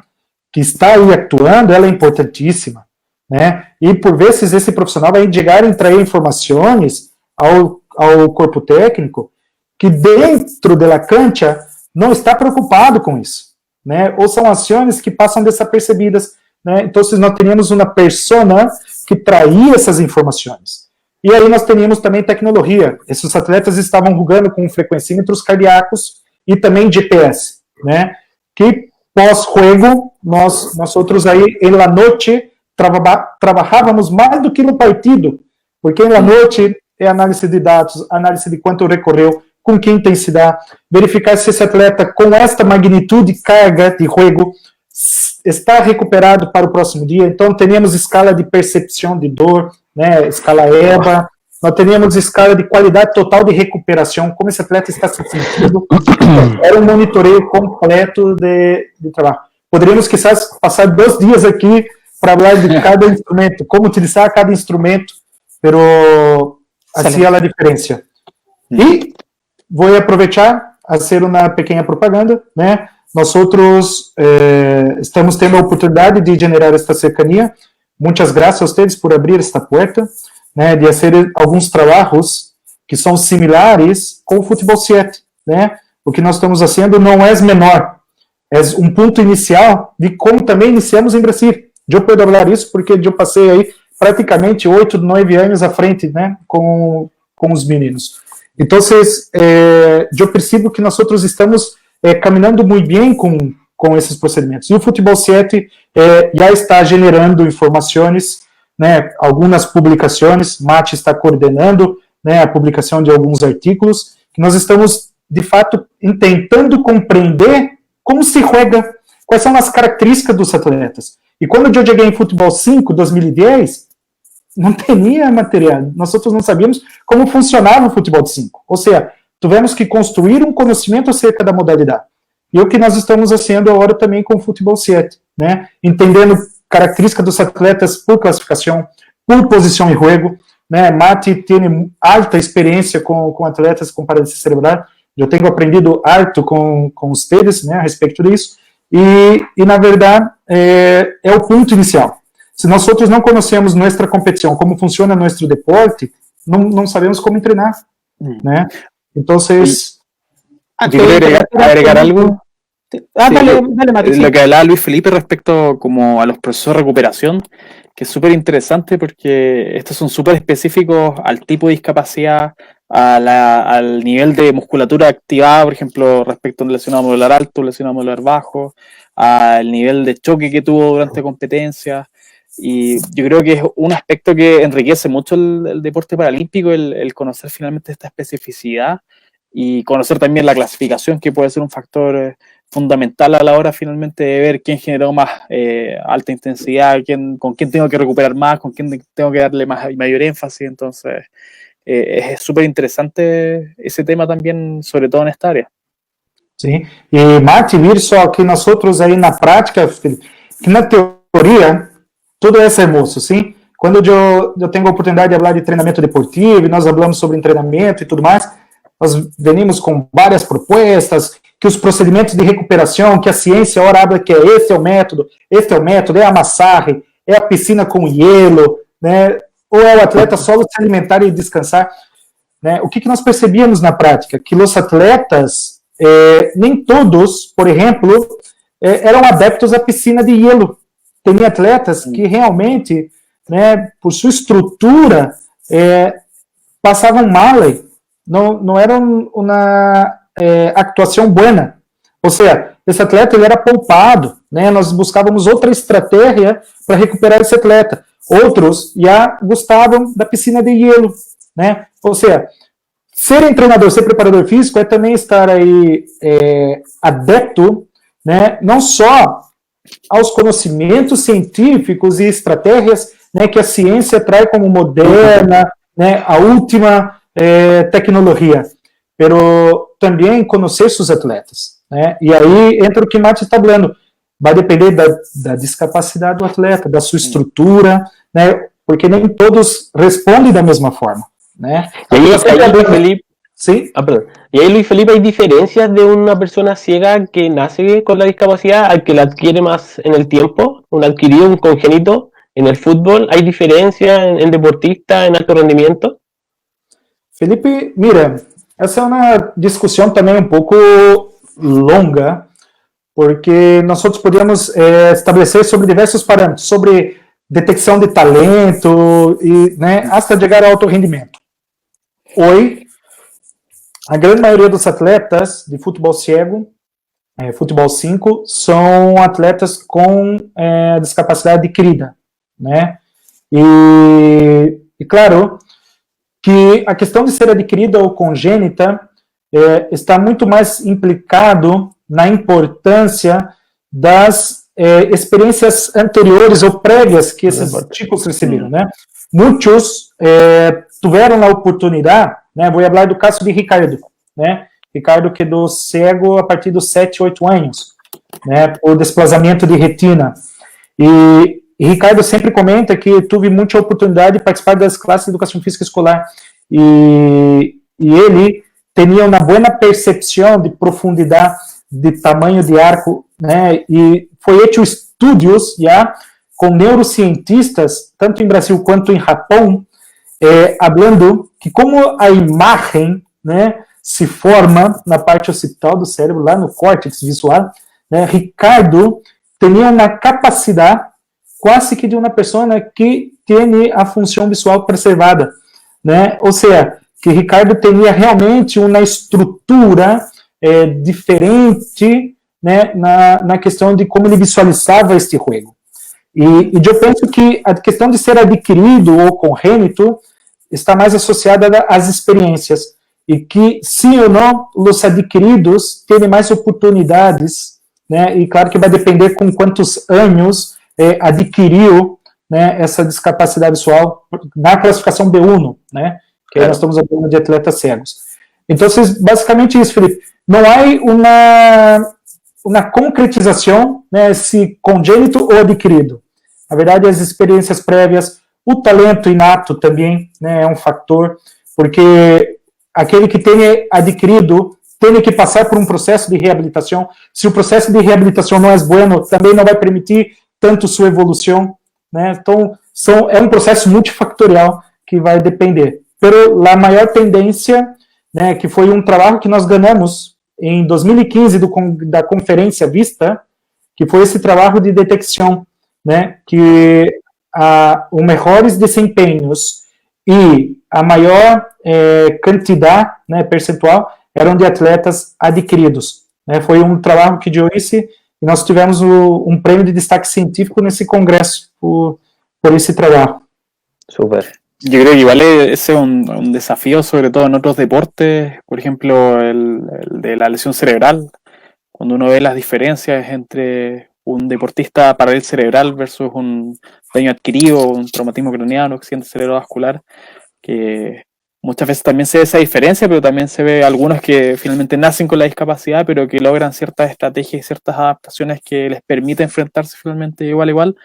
que está aí atuando, ela é importantíssima, né? E por vezes esse profissional vai chegar a trazer informações ao corpo técnico que dentro da cancha não está preocupado com isso, né? Ou são ações que passam desapercebidas, né? Então, nós teríamos uma persona que traía essas informações. E aí nós teríamos também tecnologia. Esses atletas estavam jogando com frequencímetros cardíacos e também GPS, né? Que pós-jogo, nós outros aí, na noite, trabalhávamos mais do que no partido, porque na noite é análise de dados, análise de quanto recorreu, com que intensidade, verificar se esse atleta com esta magnitude de carga de jogo está recuperado para o próximo dia. Então, teríamos escala de percepção de dor, né, escala EBA, nós teríamos escala de qualidade total de recuperação, como esse atleta está se sentindo. Era um monitoreio completo de trabalho. Poderíamos, quizás, passar 2 dias aqui para falar de cada instrumento, como utilizar cada instrumento, pero assim é a diferença. E vou aproveitar a ser uma pequena propaganda, né? Nós outros estamos tendo a oportunidade de generar esta cercania. Muitas graças a vocês por abrir esta porta, né? De fazer alguns trabalhos que são similares com o Futebol 7, né? O que nós estamos fazendo não é menor, é um ponto inicial de como também iniciamos em Brasil. Eu posso falar isso porque eu passei aí praticamente 8, 9 anos à frente, né? Com os meninos. Então, eu percebo que nós outros estamos caminhando muito bem com esses procedimentos. E o Futebol 7 já está generando informações, né, algumas publicações, Mati está coordenando, né, a publicação de alguns artigos, que nós estamos, de fato, tentando compreender como se joga, quais são as características dos atletas. E quando eu cheguei em Futebol 5, 2010, não tinha material, nós outros não sabíamos como funcionava o futebol de 5, ou seja, tivemos que construir um conhecimento acerca da modalidade, e o que nós estamos fazendo agora também com o Futebol 7, né? Entendendo características dos atletas por classificação, por posição em jogo, né? Mati tem alta experiência com atletas com paralisia cerebral, eu tenho aprendido harto com vocês, né, a respeito disso, e na verdade é o ponto inicial. Se nós outros não conhecemos nossa competição, como funciona nosso deporte, não sabemos como treinar, né? Então, agregar algo. Dale, Mati. Lo que hablaba Luis Felipe respecto como a los procesos de recuperación, es súper interesante porque estos son súper específicos al tipo de discapacidad, al nivel de musculatura activada, por ejemplo, respecto a un lesionado modular alto, un lesionado modular bajo, al nivel de choque que tuvo durante competencias. Y yo creo que es un aspecto que enriquece mucho el deporte paralímpico, el conocer finalmente esta especificidad y conocer también la clasificación, que puede ser un factor fundamental a la hora finalmente de ver quién generó más alta intensidad, con quién tengo que recuperar más, con quién tengo que darle mayor énfasis. Entonces es súper interesante ese tema también, sobre todo en esta área. Sim, e Marte, vir só que nós outros aí na prática, Felipe, que na teoria tudo é hermoso, sim? Quando eu tenho a oportunidade de falar de treinamento deportivo, e nós falamos sobre treinamento e tudo mais, nós venimos com várias propostas, que os procedimentos de recuperação, que a ciência ora habla que este é o método, é a massagem, é a piscina com hielo, né? Ou é o atleta solo se alimentar e descansar, né? O que nós percebíamos na prática? Que os atletas, nem todos, por exemplo, eram adeptos à piscina de hielo. Tem atletas que realmente, né, por sua estrutura, passavam mal, não era uma atuação boa. Ou seja, esse atleta ele era poupado, né? Nós buscávamos outra estratégia para recuperar esse atleta. Outros já gostavam da piscina de hielo, né? Ou seja, ser treinador, ser preparador físico é também estar aí adepto, né? Não só aos conhecimentos científicos e estratégias, né, que a ciência traz como moderna, né, a última tecnologia, pero também conhecer seus atletas, né? E aí entra o que Mate está falando, vai depender da discapacidade do atleta, da sua estrutura, né? Porque nem todos respondem da mesma forma, né? Y ahí, Luis Felipe, ¿Sí? perdón. Y ahí, Luis Felipe, ¿hay diferencias de una persona ciega que nace con la discapacidad al que la adquiere más en el tiempo? ¿Un adquirido, un congénito en el fútbol? ¿Hay diferencias en deportistas en alto rendimiento? Felipe, mira, essa é uma discussão também um pouco longa, porque nós outros podíamos estabelecer sobre diversos parâmetros, sobre detecção de talento, e, né, até chegar ao alto rendimento. Hoje, a grande maioria dos atletas de futebol cego, futebol 5, são atletas com discapacidade adquirida, né? E claro que a questão de ser adquirida ou congênita está muito mais implicado na importância das experiências anteriores ou prévias que esses chicos receberam, né? Muitos tiveram a oportunidade, né? Vou falar do caso de Ricardo, né? Ricardo quedou cego a partir dos 7, 8 anos, né? Por desplazamento de retina. E Ricardo sempre comenta que tive muita oportunidade de participar das classes de educação física escolar e ele tinha uma boa percepção de profundidade, de tamanho de arco, né? E foi feito estudos já com neurocientistas, tanto em Brasil quanto em Japão, falando que como a imagem, né, se forma na parte occipital do cérebro, lá no córtex visual, né? Ricardo tinha uma capacidade quase que de uma pessoa, né, que tem a função visual preservada, né? Ou seja, que Ricardo tinha realmente uma estrutura diferente, né, na questão de como ele visualizava este jogo. E eu penso que a questão de ser adquirido ou congênito está mais associada às experiências, e que, sim ou não, os adquiridos têm mais oportunidades, né? E claro que vai depender com quantos anos adquiriu, né, essa discapacidade visual na classificação B1, né, que nós estamos falando de atletas cegos. Então, basicamente isso, Felipe. Não há uma concretização, né, se congênito ou adquirido. Na verdade, as experiências prévias, o talento inato também, né, é um fator, porque aquele que tem adquirido tem que passar por um processo de reabilitação. Se o processo de reabilitação não é bom, também não vai permitir tanto sua evolução, né? Então, é um processo multifactorial que vai depender. Pero a maior tendência, né, que foi um trabalho que nós ganhamos em 2015 da conferência Vista, que foi esse trabalho de detecção, né, que os melhores desempenhos e a maior quantidade, né, percentual, eram de atletas adquiridos. Né? Foi um trabalho que eu hice e nós tivemos um prêmio de destaque científico nesse congresso por esse trabajo. Súper. Yo creo que igual ese es un desafío, sobre todo en otros deportes, por ejemplo, el de la lesión cerebral, cuando uno ve las diferencias entre un deportista parálisis cerebral versus un daño adquirido, un traumatismo craneano, accidente cerebrovascular, que muchas veces también se ve esa diferencia, pero también se ve algunos que finalmente nacen con la discapacidad, pero que logran ciertas estrategias y ciertas adaptaciones que les permiten enfrentarse finalmente igual a igual.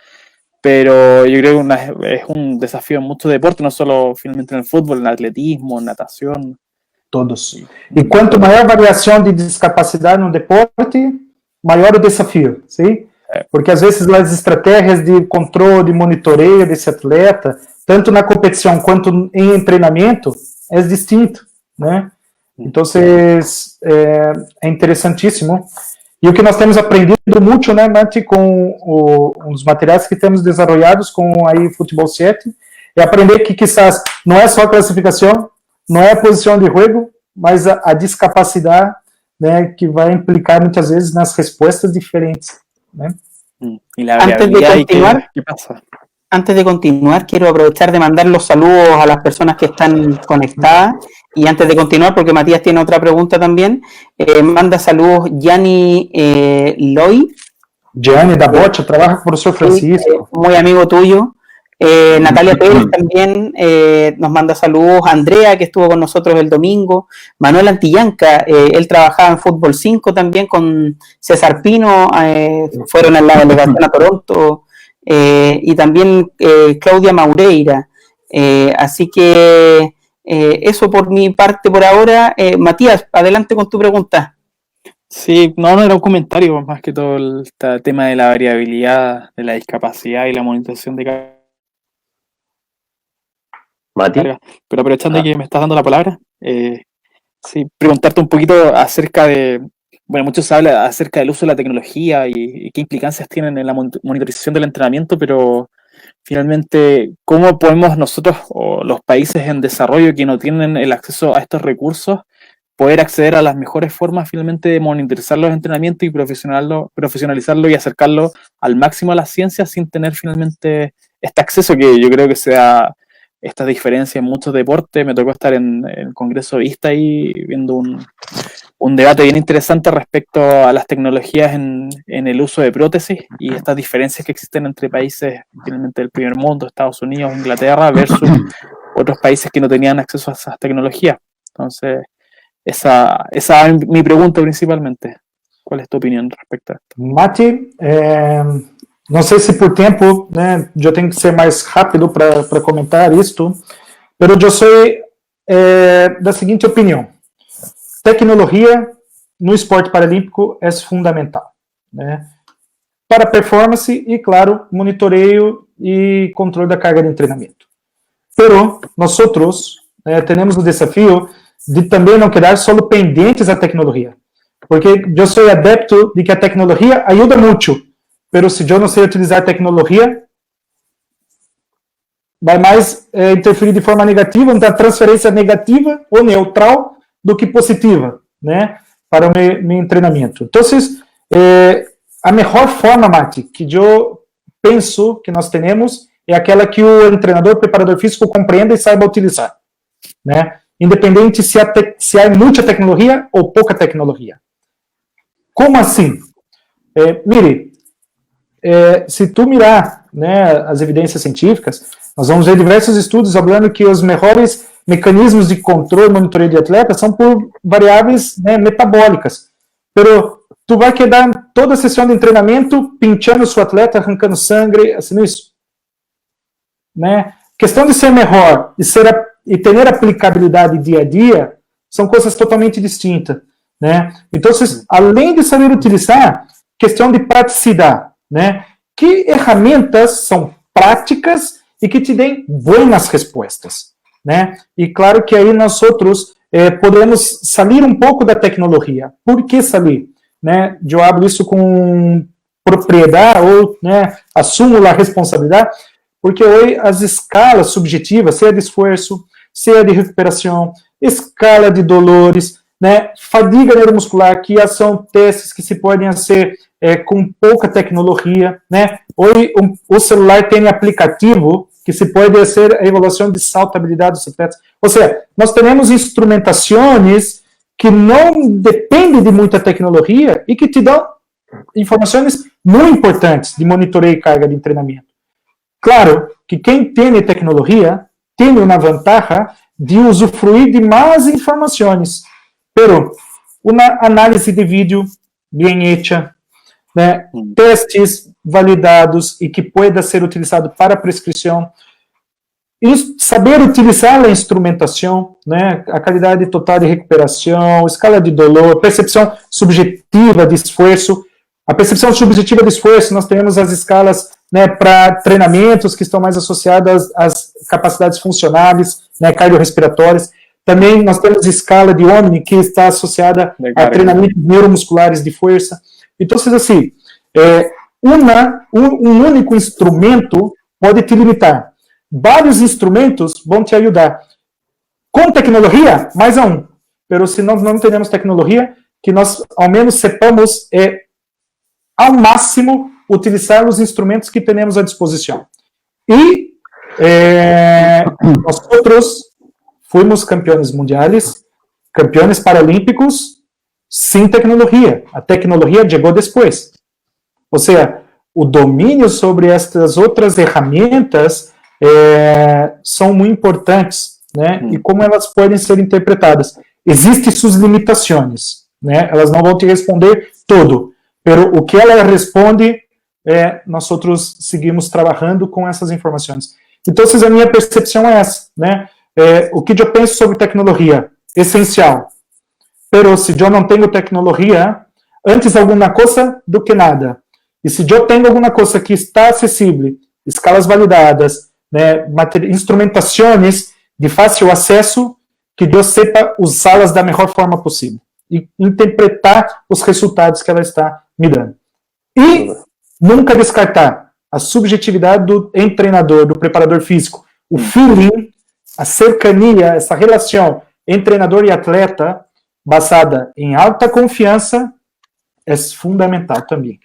Pero yo creo que es un desafío en muchos deportes, no solo finalmente en el fútbol, en el atletismo, en natación. Todos. E quanto maior a variação de discapacidade no deporte, maior o desafio, sim? Porque às vezes as estratégias de controle, de monitoreio desse atleta, tanto na competição quanto em treinamento, é distinto, né? Então, é interessantíssimo. E o que nós temos aprendido muito, né, Mati, com os materiais que temos desenvolvidos com aí Futebol 7, é aprender que quizás não é só a classificação, não é a posição de jogo, mas a discapacidade, né, que vai implicar muitas vezes nas respostas diferentes, né? Antes de continuar, quiero aprovechar de mandar los saludos a las personas que están conectadas. Y antes de continuar, porque Matías tiene otra pregunta también, manda saludos Gianni Loy. Gianni da Bocha, trabaja con el profesor Francisco. Muy amigo tuyo. Natalia Pérez también nos manda saludos. Andrea, que estuvo con nosotros el domingo. Manuel Antillanca, él trabajaba en Fútbol 5 también con César Pino, fueron en la delegación a Toronto. Y también Claudia Maureira. Así que eso por mi parte por ahora. Matías, adelante con tu pregunta. Sí, no era un comentario, más que todo el tema de la variabilidad, de la discapacidad y la monitorización de carga. Mati. Pero aprovechando que me estás dando la palabra, sí, preguntarte un poquito acerca de, bueno, mucho se habla acerca del uso de la tecnología y qué implicancias tienen en la monitorización del entrenamiento, pero finalmente, ¿cómo podemos nosotros o los países en desarrollo que no tienen el acceso a estos recursos poder acceder a las mejores formas finalmente de monitorizar los entrenamientos y profesionalizarlo y acercarlo al máximo a la ciencia sin tener finalmente este acceso que yo creo que se da esta diferencia en muchos deportes? Me tocó estar en el Congreso Vista ahí viendo un debate bien interesante respecto a las tecnologías en el uso de prótesis y estas diferencias que existen entre países finalmente del primer mundo, Estados Unidos, Inglaterra, versus otros países que no tenían acceso a esas tecnologías. Entonces, esa es mi pregunta principalmente. ¿Cuál es tu opinión respecto a esto? Mati, não sei se por tempo, né, eu tenho que ser mais rápido para comentar isto, mas eu sou da seguinte opinião: tecnologia no esporte paralímpico é fundamental, né, para performance e, claro, monitoreio e controle da carga de treinamento. Pero nós temos o desafio de também não quedar só pendentes à tecnologia, porque eu sou adepto de que a tecnologia ajuda muito, pero se eu não sei utilizar a tecnologia, vai mais interferir de forma negativa, então a transferência negativa ou neutral do que positiva, né, para o meu treinamento. Então, a melhor forma, Mati, que eu penso que nós temos é aquela que o treinador, o preparador físico compreenda e saiba utilizar, né, independente se há muita tecnologia ou pouca tecnologia. Como assim? Mire, se tu mirar, né, as evidências científicas, nós vamos ver diversos estudos falando que os melhores mecanismos de controle e monitoreio de atletas são por variáveis, né, metabólicas. Pero tu vai quedar toda a sessão de treinamento pinchando o seu atleta, arrancando sangue, assim isso. Né? Questão de ser melhor e ter aplicabilidade dia a dia são coisas totalmente distintas. Né? Então, além de saber utilizar, questão de praticidade. Né? Que ferramentas são práticas e que te deem boas respostas. Né? E claro que aí nós podemos sair um pouco da tecnologia. Por que sair? Né? Eu hablo isso com propriedade ou, né, assumo a responsabilidade, Porque hoje as escalas subjetivas, seja de esforço, seja de recuperação, escala de dolores, né, fadiga neuromuscular, que são testes que se podem fazer com pouca tecnologia, né? Hoje o celular tem aplicativo que se pode fazer a avaliação de saltabilidade dos atletas. Ou seja, nós temos instrumentações que não dependem de muita tecnologia e que te dão informações muito importantes de monitoreio e carga de treinamento. Claro que quem tem tecnologia tem uma vantagem de usufruir de mais informações, pero uma análise de vídeo bem feita, né, testes validados e que pueda ser utilizado para prescrição, e saber utilizar a instrumentação, né, a qualidade total de recuperação, escala de dolor, percepção subjetiva de esforço. A percepção subjetiva de esforço, nós temos as escalas, né, para treinamentos que estão mais associadas às capacidades funcionais, né, cardiorrespiratórias. Também nós temos escala de Omni, que está associada a treinamentos neuromusculares de força. Então, assim, um único instrumento pode te limitar. Vários instrumentos vão te ajudar. Com tecnologia, mais a um. Pero se nós não temos tecnologia, que nós ao menos sepamos ao máximo utilizar os instrumentos que temos à disposição. E nós outros fomos campeões mundiais, campeões paralímpicos, sem tecnologia. A tecnologia chegou depois. Ou seja, o domínio sobre estas outras ferramentas são muito importantes, né? E como elas podem ser interpretadas. Existem suas limitações, né? Elas não vão te responder tudo, mas o que ela responde, nós outros seguimos trabalhando com essas informações. Então, a minha percepção é essa, né? O que eu penso sobre tecnologia? Essencial. Pero se eu não tenho tecnologia, antes alguma coisa do que nada. E se eu tenho alguma coisa que está acessível, escalas validadas, né, instrumentações de fácil acesso, que eu sepa usá-las da melhor forma possível e interpretar os resultados que ela está me dando. E nunca descartar a subjetividade do treinador, do preparador físico, o feeling, a cercania, essa relação entre treinador e atleta, basada em alta confiança, é fundamental também.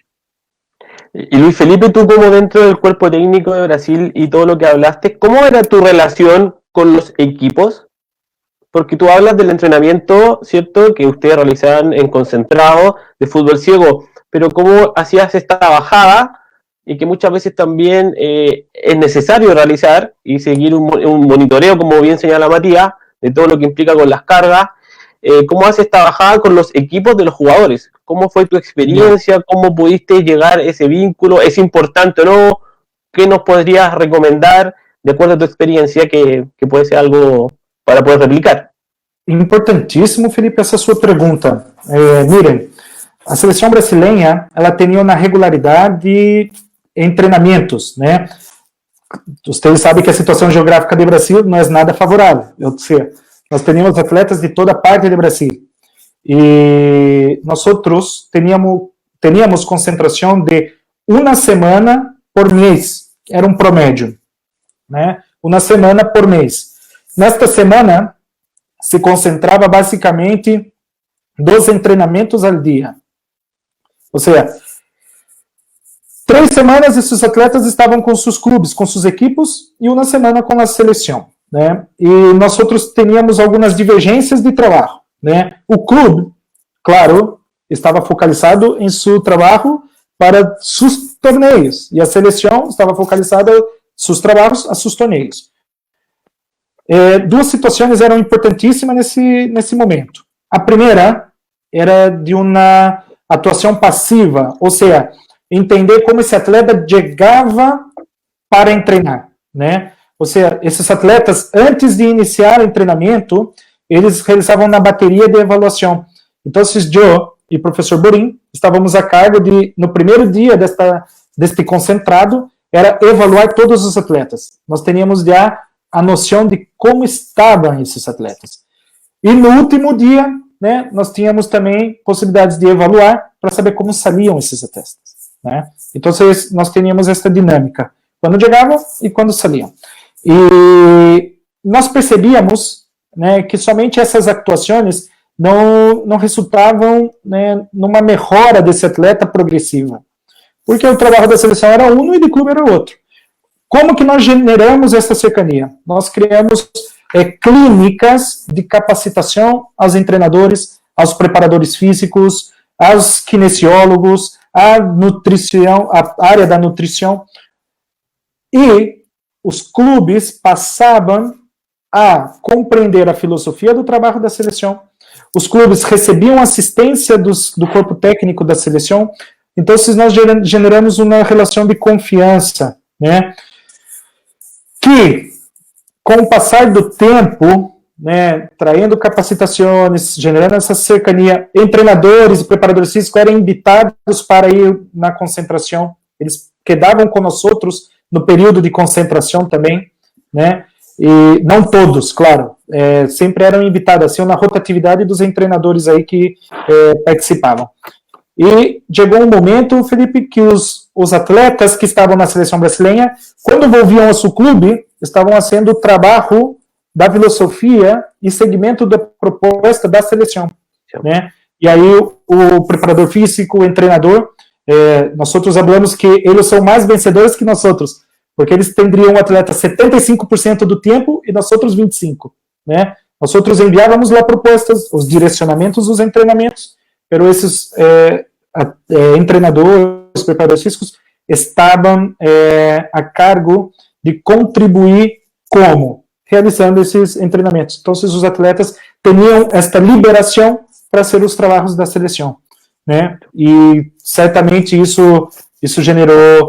Y Luis Felipe, tú como dentro del cuerpo técnico de Brasil y todo lo que hablaste, ¿cómo era tu relación con los equipos? Porque tú hablas del entrenamiento, ¿cierto?, que ustedes realizaban en concentrado de fútbol ciego, pero ¿cómo hacías esta bajada? Y que muchas veces también es necesario realizar y seguir un monitoreo, como bien señala Matías, de todo lo que implica con las cargas. ¿Cómo haces esta bajada con los equipos de los jugadores? ¿Cómo fue tu experiencia? ¿Cómo pudiste llegar a ese vínculo? ¿Es importante o no? ¿Qué nos podrías recomendar de acuerdo a tu experiencia que puede ser algo para poder replicar? Importantíssimo, Felipe, essa sua pergunta. Miren, a seleção brasileira, ela tinha uma regularidade em treinamentos, né? Vocês sabem que a situação geográfica do Brasil não é nada favorável. Ou seja, nós tínhamos atletas de toda parte do Brasil. E nós outros teníamos concentração de uma semana por mês. Era um promédio, né? Uma semana por mês. Nesta semana, se concentrava basicamente 2 treinamentos ao dia. Ou seja, 3 semanas esses atletas estavam com seus clubes, com suas equipes, e uma semana com a seleção, né? E nós outros teníamos algumas divergências de trabalho, né? O clube, claro, estava focalizado em seu trabalho para seus torneios, e a seleção estava focalizada em seus trabalhos a seus torneios. 2 situações eram importantíssimas nesse momento. A primeira era de uma atuação passiva, ou seja, entender como esse atleta chegava para treinar, né? Ou seja, esses atletas, antes de iniciar o treinamento, eles realizavam uma bateria de avaliação. Então, eu e o professor Borim estávamos a cargo de, no primeiro dia deste concentrado, era evaluar todos os atletas. Nós teníamos já a noção de como estavam esses atletas. E no último dia, né, nós tínhamos também possibilidades de evaluar para saber como saíam esses atletas, né? Então, nós teníamos esta dinâmica. quando chegavam e quando saíam. E nós percebíamos, né, que somente essas atuações não resultavam, né, numa melhora desse atleta progressiva, porque o trabalho da seleção era um e do clube era outro. Como que nós generamos essa cercania? Nós criamos clínicas de capacitação aos treinadores, aos preparadores físicos, aos kinesiólogos, a nutrição, a área da nutrição, e os clubes passavam a compreender a filosofia do trabalho da seleção, os clubes recebiam assistência do corpo técnico da seleção, então nós generamos uma relação de confiança, né, que, com o passar do tempo, né, traindo capacitações, generando essa cercania, treinadores e preparadores físicos eram invitados para ir na concentração, eles quedavam com nós outros no período de concentração também, né, e não todos, claro, sempre eram invitados, assim, na rotatividade dos treinadores aí que participavam. E chegou um momento, Felipe, que os atletas que estavam na seleção brasileira, quando volviam ao seu clube, estavam fazendo o trabalho da filosofia e segmento da proposta da seleção, né? E aí o preparador físico, o treinador, nós outros falamos que eles são mais vencedores que nós outros, porque eles teriam o atleta 75% do tempo e nós outros 25%, né? Nós outros enviávamos lá propostas, os direcionamentos dos treinamentos, pero esses treinadores, preparadores físicos, estavam a cargo de contribuir como? Realizando esses treinamentos. Então, os atletas tinham esta liberação para ser os trabalhos da seleção, né? E certamente isso generou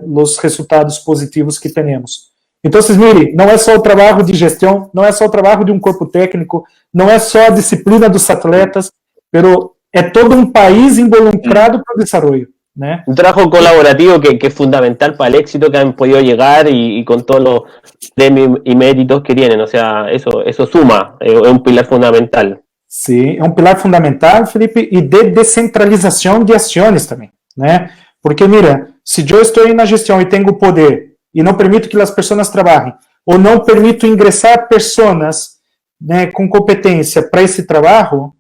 os resultados positivos que temos. Então, mire, não é só o trabalho de gestão, não é só o trabalho de um corpo técnico, não é só a disciplina dos atletas, pero é todo um país involucrado para o desenvolvimento, né? Un trabajo colaborativo que es fundamental para el éxito que han podido llegar y con todos los premios y méritos que tienen, o sea, eso suma, es un pilar fundamental. Sim, é um pilar fundamental, Felipe, e de descentralização de ações também, né? Porque, mira, se eu estou na gestão e tenho poder e não permito que as pessoas trabalhem, ou não permito ingressar pessoas, né, com competência para esse trabalho,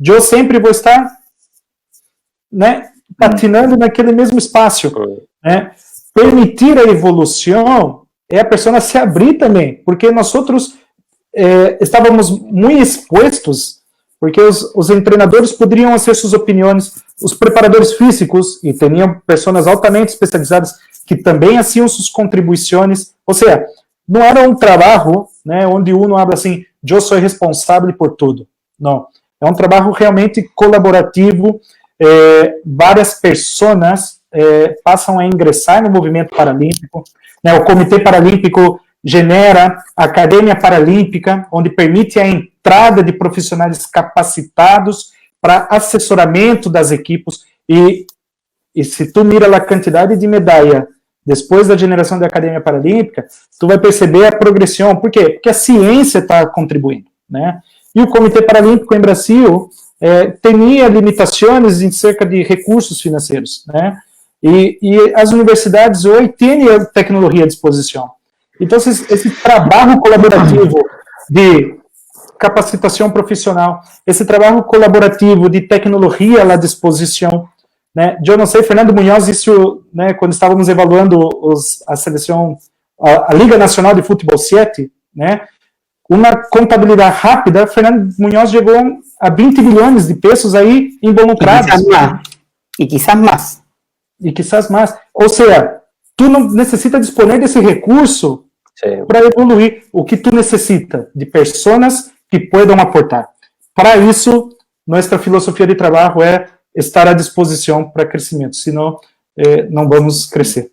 eu sempre vou estar, né, patinando naquele mesmo espaço, né? Permitir a evolução é a pessoa se abrir também, porque nós outros estávamos muito expostos, porque os treinadores poderiam fazer suas opiniões, os preparadores físicos, e tinham pessoas altamente especializadas que também faziam suas contribuições, ou seja, não era um trabalho, né, onde uno habla assim, eu sou responsável por tudo, não, é um trabalho realmente colaborativo. Várias pessoas passam a ingressar no movimento paralímpico, né? O Comitê Paralímpico genera a Academia Paralímpica, onde permite a entrada de profissionais capacitados para assessoramento das equipes, e se tu mira a quantidade de medalha depois da generação da Academia Paralímpica, tu vai perceber a progressão. Por quê? Porque a ciência está contribuindo, né? E o Comitê Paralímpico em Brasil tinha limitações em cerca de recursos financeiros, né? E as universidades hoje têm a tecnologia à disposição. Então, esse trabalho colaborativo de capacitação profissional, esse trabalho colaborativo de tecnologia à disposição, né? Eu não sei, Fernando Munhoz, isso, né, quando estávamos evaluando a seleção, a Liga Nacional de Futebol 7, né? Uma contabilidade rápida, Fernando Munhoz chegou a 20 bilhões de pesos aí involucrados. E quizás mais. E quizás mais. Ou seja, tu não necessita disponer desse recurso para evoluir. O que tu necessita de pessoas que possam aportar. Para isso, nossa filosofia de trabalho é estar à disposição para crescimento, senão não vamos crescer,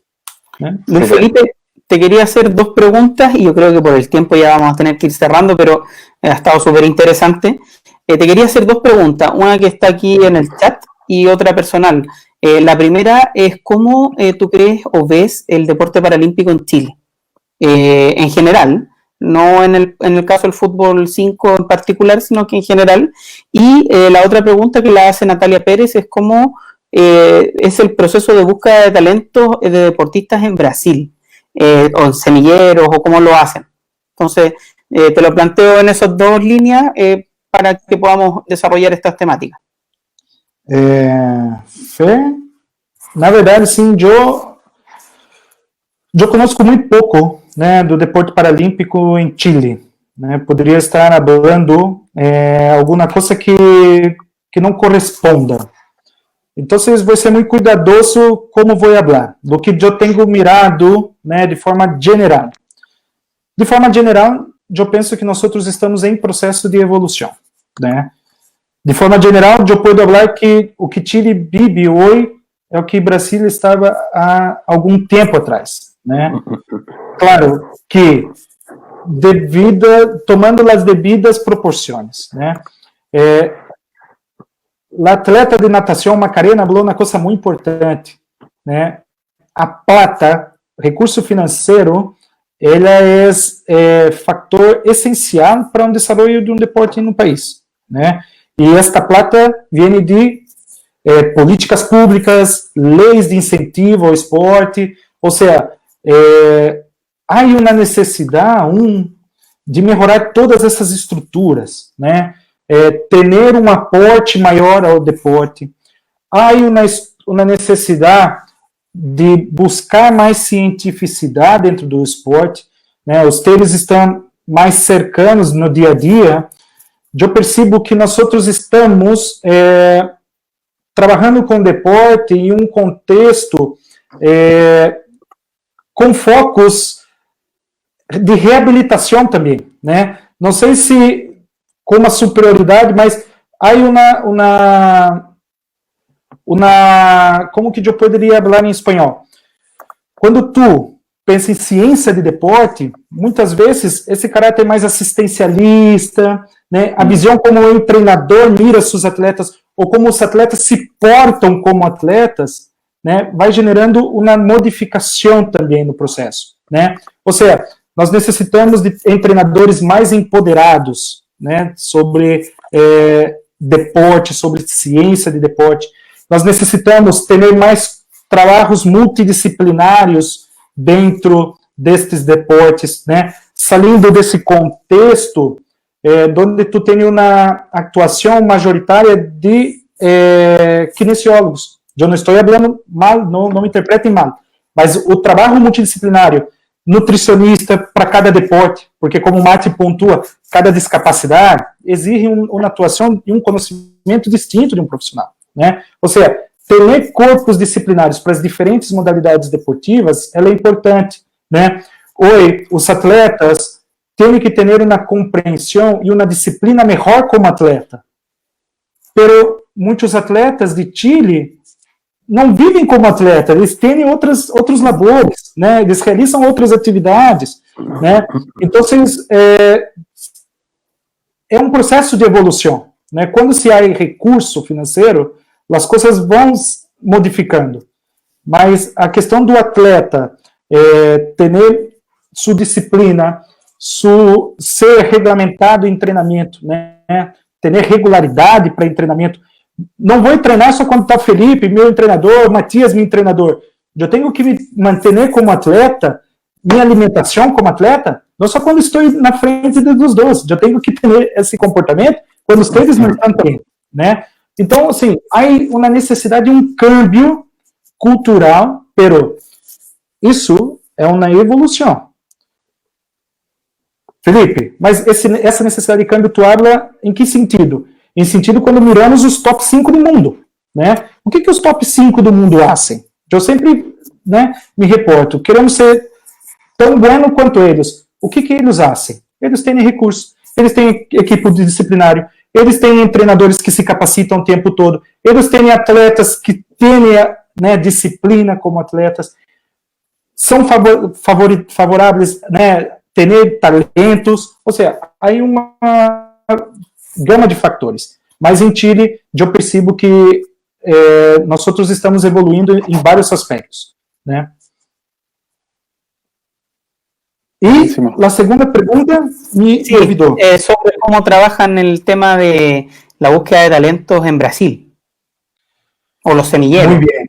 né? Luis Felipe, te quería hacer dos preguntas y yo creo que por el tiempo ya vamos a tener que ir cerrando, pero ha estado súper interesante. Te quería hacer dos preguntas, una que está aquí en el chat y otra personal. La primera es cómo tú crees o ves el deporte paralímpico en Chile, en general, no en el caso del fútbol 5 en particular, sino que en general. Y la otra pregunta que la hace Natalia Pérez es cómo es el proceso de búsqueda de talentos de deportistas en Brasil. o en semilleros, o cómo lo hacen. Entonces, te lo planteo en esas dos líneas para que podamos desarrollar estas temáticas. Fê, na verdade, sim, eu conosco muito pouco, né, do deporte paralímpico em Chile, né, poderia estar falando alguma coisa que não corresponda. Então, vou ser muito cuidadoso como vou falar, do que eu tenho mirado, né, de forma geral. De forma geral, eu penso que nós estamos em processo de evolução, né? De forma geral, eu posso falar que o que Chile vive hoje é o que o Brasil estava há algum tempo atrás, né? Claro que tomando as devidas proporções, né? A atleta de natação Macarena falou uma coisa muito importante, né? A plata, recurso financeiro, ela é fator essencial para o desenvolvimento de um deporte no país, né? E esta plata vem de políticas públicas, leis de incentivo ao esporte, ou seja, há uma necessidade de melhorar todas essas estruturas, né? Ter um aporte maior ao deporte. Há uma necessidade de buscar mais cientificidade dentro do esporte, né? Os teres estão mais cercanos no dia a dia. Eu percebo que nós estamos trabalhando com deporte em um contexto com focos de reabilitação também, né? Não sei se com uma superioridade, mas há como que eu poderia falar em espanhol? Quando tu pensa em ciência de deporte, muitas vezes esse caráter mais assistencialista, né, a visão como o treinador mira seus atletas, ou como os atletas se portam como atletas, né, vai gerando uma modificação também no processo, né? Ou seja, nós necessitamos de treinadores mais empoderados, né, sobre deporte, sobre ciência de deporte. Nós necessitamos ter mais trabalhos multidisciplinários dentro destes deportes, né, saindo desse contexto onde tu tem uma atuação majoritária de kinesiólogos. Eu não estou falando mal, não me interpretem mal, mas o trabalho multidisciplinário, nutricionista para cada deporte, porque como o Mate pontua, cada discapacidade exige uma atuação e um conhecimento distinto de um profissional, né? Ou seja, ter corpos disciplinares para as diferentes modalidades deportivas, ela é importante, né? Hoje, os atletas têm que ter uma compreensão e uma disciplina melhor como atleta. Pero muitos atletas de Chile não vivem como atleta, eles têm outros labores, né? Eles realizam outras atividades, né? Então, é um processo de evolução, né? Quando se há recurso financeiro, as coisas vão modificando. Mas a questão do atleta ter sua disciplina, ser regulamentado em treinamento, né? Ter regularidade para treinamento. Não vou treinar só quando está Felipe, meu treinador, Matias, meu treinador. Eu tenho que me manter como atleta, minha alimentação como atleta, não só quando estou na frente dos dois. Eu tenho que ter esse comportamento quando os três não estão bem, né? Então, assim, há uma necessidade de um câmbio cultural, pero isso é uma evolução. Felipe, mas essa necessidade de câmbio tu habla em que sentido? Em sentido quando miramos os top 5 do mundo, né? O que os top 5 do mundo fazem? Eu sempre, né, me reporto, queremos ser tão bueno quanto eles. O que eles fazem? Eles têm recursos, eles têm equipe disciplinário, eles têm treinadores que se capacitam o tempo todo, eles têm atletas que têm, né, disciplina como atletas, são favoráveis, né, ter talentos, ou seja, há uma gama de fatores. Mas em Chile, eu percebo que nós estamos evoluindo em vários aspectos, né? E a segunda pergunta me olvidou. Sobre cómo trabajan en el tema de la búsqueda de talentos en Brasil, o los semilleros. Muito bem.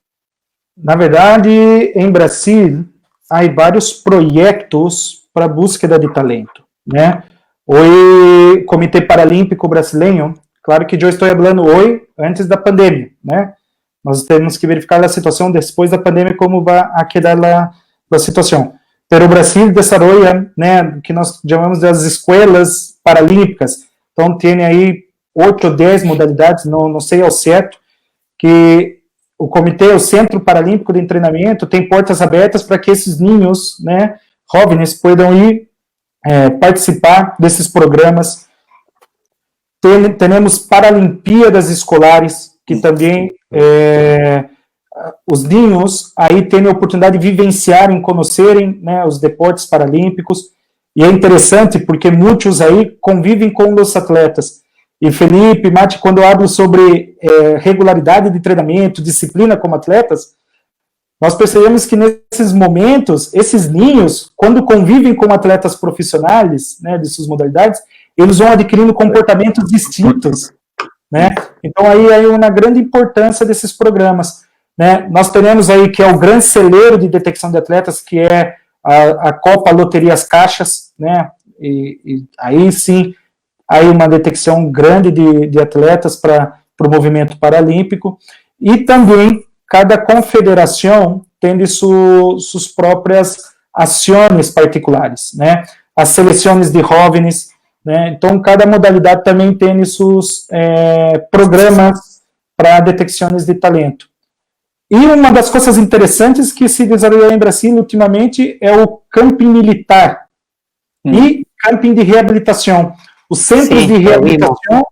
Na verdade, em Brasil, há vários projetos para búsqueda de talento, né? O Comitê Paralímpico Brasileiro, claro que eu estou falando hoje, antes da pandemia, né? Nós temos que verificar a situação depois da pandemia, como vai a quedar a situação. Pero o Brasil desenvolve, né, o que nós chamamos das escolas paralímpicas. Então, tem aí 8 ou 10 modalidades, não sei ao certo, que o comitê, o Centro Paralímpico de Treinamento, tem portas abertas para que esses ninhos, né, jovens, possam ir participar desses programas. Temos Paralimpíadas Escolares, que também os ninhos aí têm a oportunidade de vivenciarem, conhecerem, né, os deportes paralímpicos, e é interessante porque muitos aí convivem com os atletas. E Felipe, Mati, quando eu hablo sobre regularidade de treinamento, disciplina como atletas, nós percebemos que nesses momentos, esses ninhos, quando convivem com atletas profissionais, né, de suas modalidades, eles vão adquirindo comportamentos distintos, né? Então aí é uma grande importância desses programas, né? Nós temos aí que é o grande celeiro de detecção de atletas, que é a Copa Loterias Caixas, né? E aí sim, aí uma detecção grande de atletas para o movimento paralímpico, e também cada confederação tem suas próprias ações particulares, né? As seleções de jovens, né? Então, cada modalidade também tem seus programas para detecções de talento. E uma das coisas interessantes que se desenvolveu em Brasil ultimamente é o camping militar e camping de reabilitação. Os centros de reabilitação,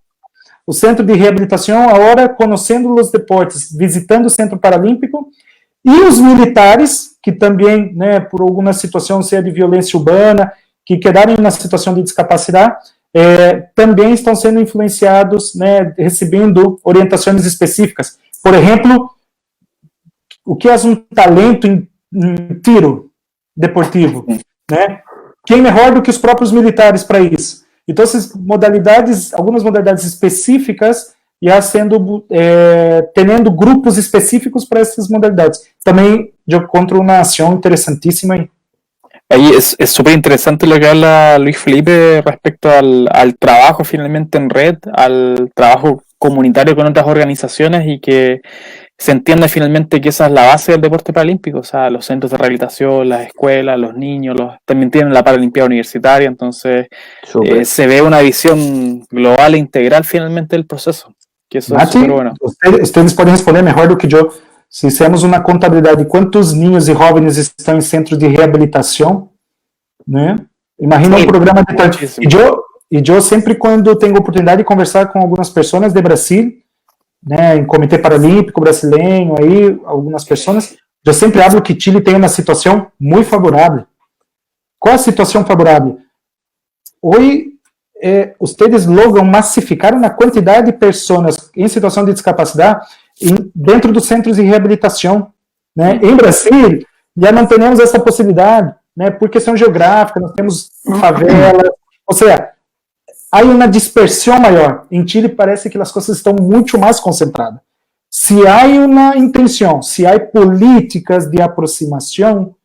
o centro de reabilitação, agora conhecendo os deportes, visitando o Centro Paralímpico, e os militares, que também, né, por alguma situação, seja de violência urbana, que quedaram na situação de discapacidade, também estão sendo influenciados, né, recebendo orientações específicas. Por exemplo, o que é um talento em tiro deportivo, né? Quem melhor do que os próprios militares para isso? Então, essas modalidades, algumas modalidades específicas, já sendo, tendo grupos específicos para essas modalidades. Também eu encontro uma ação interessantíssima aí. Ahí es súper interesante lo que habla Luis Felipe respecto al trabajo finalmente en red, al trabajo comunitario con otras organizaciones, y que se entiende finalmente que esa es la base del deporte paralímpico. O sea, los centros de rehabilitación, las escuelas, los niños, también tienen la Paralimpiada Universitaria, entonces se ve una visión global e integral finalmente del proceso, que eso es súper bueno. Ustedes podem responder melhor do que eu. Se fizermos uma contabilidade de quantos ninhos e jovens estão em centros de reabilitação, né? Imagina um programa de talento. E eu sempre, quando tenho oportunidade de conversar com algumas pessoas de Brasil, né, em Comitê Paralímpico Brasileiro, aí, algumas pessoas, eu sempre hablo que Chile tem uma situação muito favorável. Qual a situação favorável? Hoje, vocês logram massificar uma quantidade de pessoas em situação de discapacidade dentro dos centros de reabilitação, né? Em Brasil, já não temos essa possibilidade, né? Por questão geográfica, nós temos favelas, ou seja, há uma dispersão maior. Em Chile parece que as coisas estão muito mais concentradas. Se há uma intenção, se há políticas de aproximação,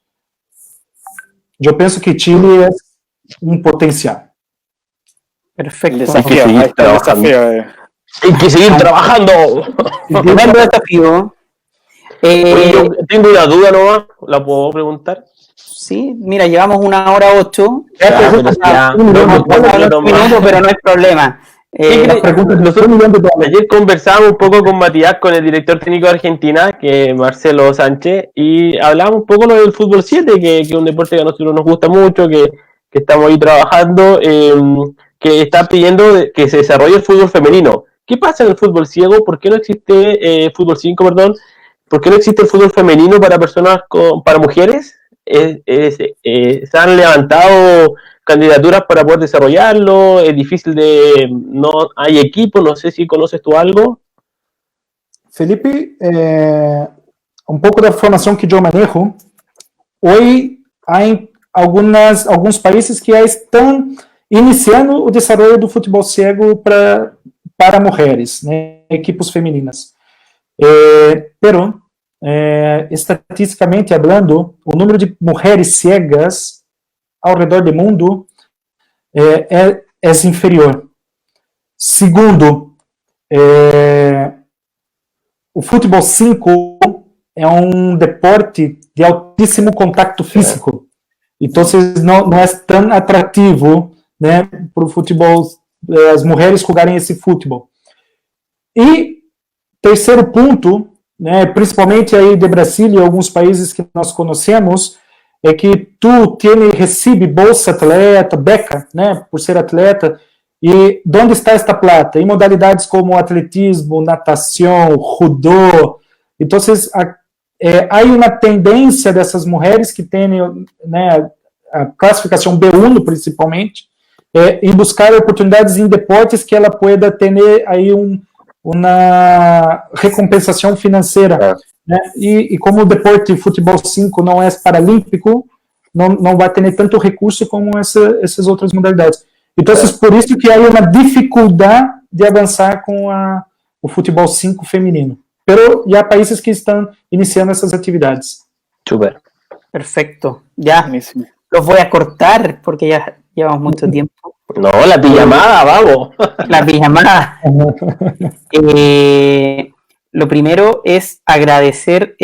eu penso que Chile é um potencial. Perfecto. Desafío. Hay que seguir trabajando. Tremendo desafío. Yo tengo una duda nomás, ¿la puedo preguntar? Sí, mira, llevamos 1:08. Pero no hay problema. Ayer conversábamos un poco con Matías, con el director técnico de Argentina, que es Marcelo Sánchez, y hablábamos un poco del fútbol 7, que es un deporte que a nosotros nos gusta mucho, que estamos ahí trabajando, que está pidiendo que se desarrolle el fútbol femenino. ¿Qué pasa en el fútbol ciego? ¿Por qué no existe fútbol 5, perdón? ¿Por qué no existe el fútbol femenino para personas para mujeres? Se han levantado candidaturas para poder desarrollarlo, es difícil no hay equipo, no sé si conoces tú algo. Felipe, um pouco da formação que eu manejo, hoje há alguns países que já estão iniciando o desenvolvimento do futebol cego para mulheres, né, equipes femininas. Pero estatisticamente hablando, o número de mulheres ciegas ao redor do mundo é inferior. Segundo, o futebol 5 é um deporte de altíssimo contato físico. Então, não é tão atrativo, né, para o futebol, as mulheres jogarem esse futebol. E terceiro ponto, né, principalmente aí de Brasília e alguns países que nós conhecemos, é que tu recebe bolsa atleta, beca, né, por ser atleta. E onde está esta plata? Em modalidades como atletismo, natação, judô. Então, há uma tendência dessas mulheres que têm, né, a classificação B1, principalmente, em buscar oportunidades em deportes que ela pueda ter aí uma recompensação financeira. Né? E como o deporte de futebol 5 não é paralímpico, não vai ter tanto recurso como essas outras modalidades. Então, por isso que há uma dificuldade de avançar com o futebol 5 feminino. Pero há países que estão iniciando essas atividades. Super. Perfecto. Ya los voy a cortar porque ya llevamos mucho tiempo. No, la pijamada, vamos. La pijamada. Lo primero es agradecer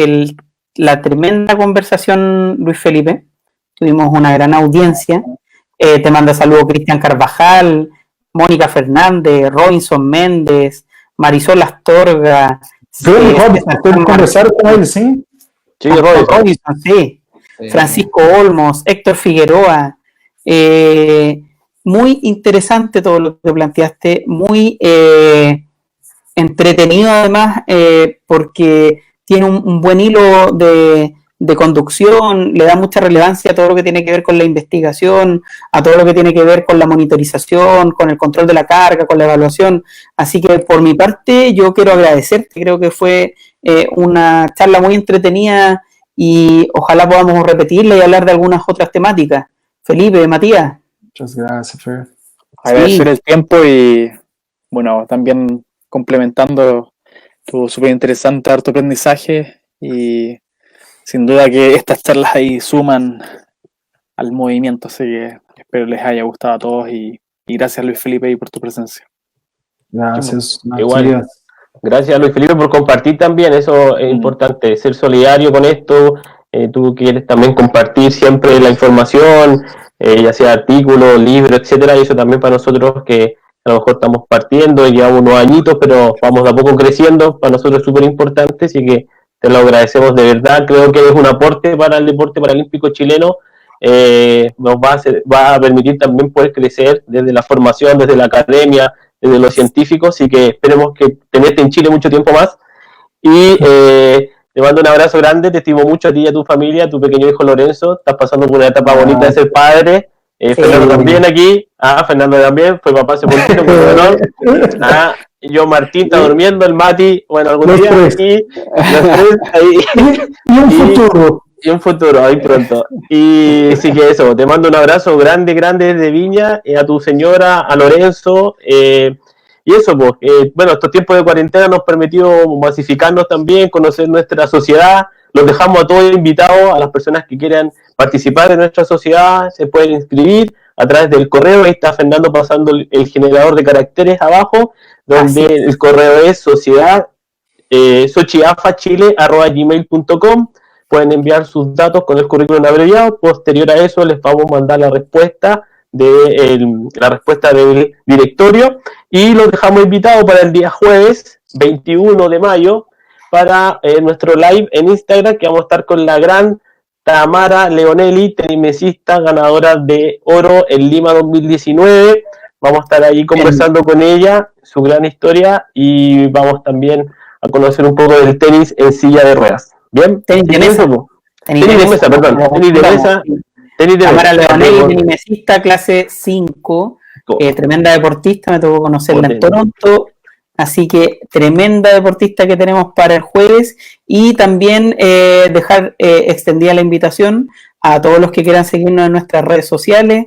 la tremenda conversación, Luis Felipe. Tuvimos una gran audiencia. Te manda saludos Cristian Carvajal, Mónica Fernández, Robinson Méndez, Marisol Astorga. ¿Pueden conversar con él, sí? Sí, Robinson, sí. Francisco Olmos, Héctor Figueroa. Muy interesante todo lo que planteaste, muy entretenido además, porque tiene un buen hilo de conducción, le da mucha relevancia a todo lo que tiene que ver con la investigación, a todo lo que tiene que ver con la monitorización, con el control de la carga, con la evaluación. Así que por mi parte yo quiero agradecerte, creo que fue una charla muy entretenida y ojalá podamos repetirla y hablar de algunas otras temáticas. Felipe, Matías. Muchas gracias, Fer. Agradecer el tiempo y, bueno, también complementando tu súper interesante, harto aprendizaje y sin duda que estas charlas ahí suman al movimiento, así que espero les haya gustado a todos y gracias Luis Felipe por tu presencia. Gracias. Igual. Gracias Luis Felipe por compartir también, eso es importante, ser solidario con esto, tú quieres también compartir siempre la información, ya sea artículos, libros, etcétera, y eso también para nosotros que a lo mejor estamos partiendo, llevamos unos añitos, pero vamos de a poco creciendo, para nosotros es súper importante, así que te lo agradecemos de verdad, creo que es un aporte para el deporte paralímpico chileno, nos va a permitir también poder crecer desde la formación, desde la academia, desde los científicos, así que esperemos que tenerte en Chile mucho tiempo más, y te mando un abrazo grande, te estimo mucho a ti y a tu familia, a tu pequeño hijo Lorenzo, estás pasando por una etapa bonita de ser padre, Fernando también aquí, Fernando también, fue papá hace poquito, yo Martín está durmiendo, el Mati, bueno, algún día aquí, y un futuro, ahí pronto. Y sí que eso, te mando un abrazo grande desde Viña, a tu señora, a Lorenzo, y eso, pues, bueno, estos tiempos de cuarentena nos permitió masificarnos también, conocer nuestra sociedad, los dejamos a todos invitados, a las personas que quieran participar de nuestra sociedad, se pueden inscribir a través del correo, ahí está Fernando pasando el generador de caracteres abajo, donde el correo es sociedad, sochiafachile@gmail.com, pueden enviar sus datos con el currículum abreviado, posterior a eso les vamos a mandar la respuesta del directorio y los dejamos invitados para el día jueves 21 de mayo para nuestro live en Instagram, que vamos a estar con la gran Tamara Leonelli, tenimesista ganadora de oro en Lima 2019. Vamos a estar ahí conversando con ella, su gran historia, y vamos también a conocer un poco del tenis en silla de ruedas. ¿Bien? Tenis de mesa. Tenis de mesa, perdón. Tenis de mesa. Tamara Leonelli, tenimesista, clase 5, tremenda deportista, me tocó conocerla en Toronto, así que tremenda deportista que tenemos para el jueves, y también dejar extendida la invitación a todos los que quieran seguirnos en nuestras redes sociales,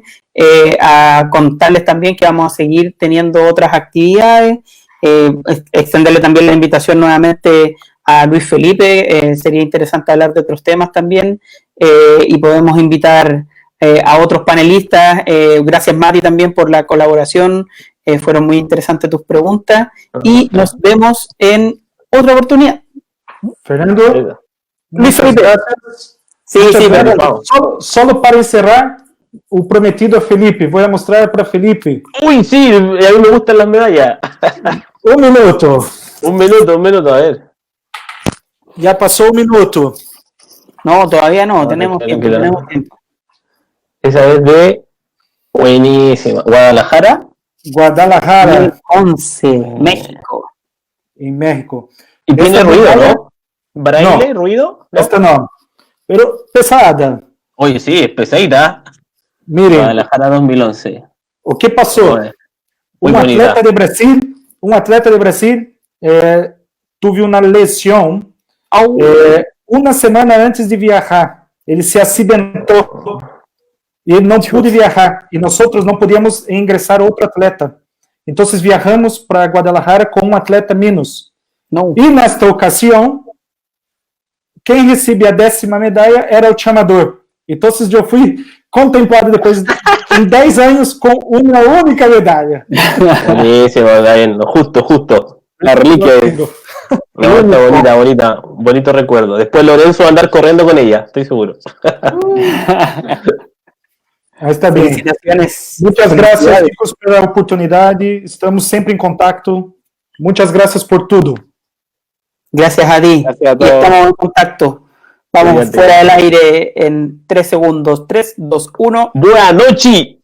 a contarles también que vamos a seguir teniendo otras actividades, extenderle también la invitación nuevamente a Luis Felipe, sería interesante hablar de otros temas también, y podemos invitar a otros panelistas. Gracias, Mati, también por la colaboración, fueron muy interesantes tus preguntas, y nos vemos en otra oportunidad. Fernando, Luis Felipe. gracias. Sí, Muchas sí, gracias. perdón. Solo para encerrar, o prometido a Felipe, voy a mostrar para Felipe. Uy, sí, a mí me gustan las medallas. Un minuto. Un minuto, a ver. Ya pasó un minuto. No, todavía no, No, tenemos tiempo, tranquilo. tenemos tiempo. Esa es de buenísima. Guadalajara. Guadalajara, 11, México. en México. Y tiene Esta ruido, medalla- ¿no? ¿Braille, No. ruido? ¿No? Esta no. Pero pesada. Oye, sí, es pesadita. Miren, Guadalajara 2011. o que passou? Muy Um bonita. atleta de Brasil teve uma lesão uma semana antes de viajar. Ele se acidentou e ele não pôde viajar. E nós não podíamos ingressar outro atleta. Então, viajamos para Guadalajara com um atleta menos. No. E nesta ocasião, quem recebe a 10ª medalha era o chamador. Então, eu fui contemplado depois em 10 anos com uma única medalha. Buenísimo, está bien. Justo. La reliquia es. No, está bonita. Bonito recuerdo. Después Lorenzo va a andar corriendo con ella, estoy seguro. Está bem. Felicitaciones. Muitas graças, chicos, pela oportunidade. Estamos sempre em contato. Muitas graças por tudo. Gracias a ti. Gracias a Y todos. estamos en contacto. Vamos Cuídate. fuera del aire en 3 segundos. 3, 2, 1. ¡Buena noche!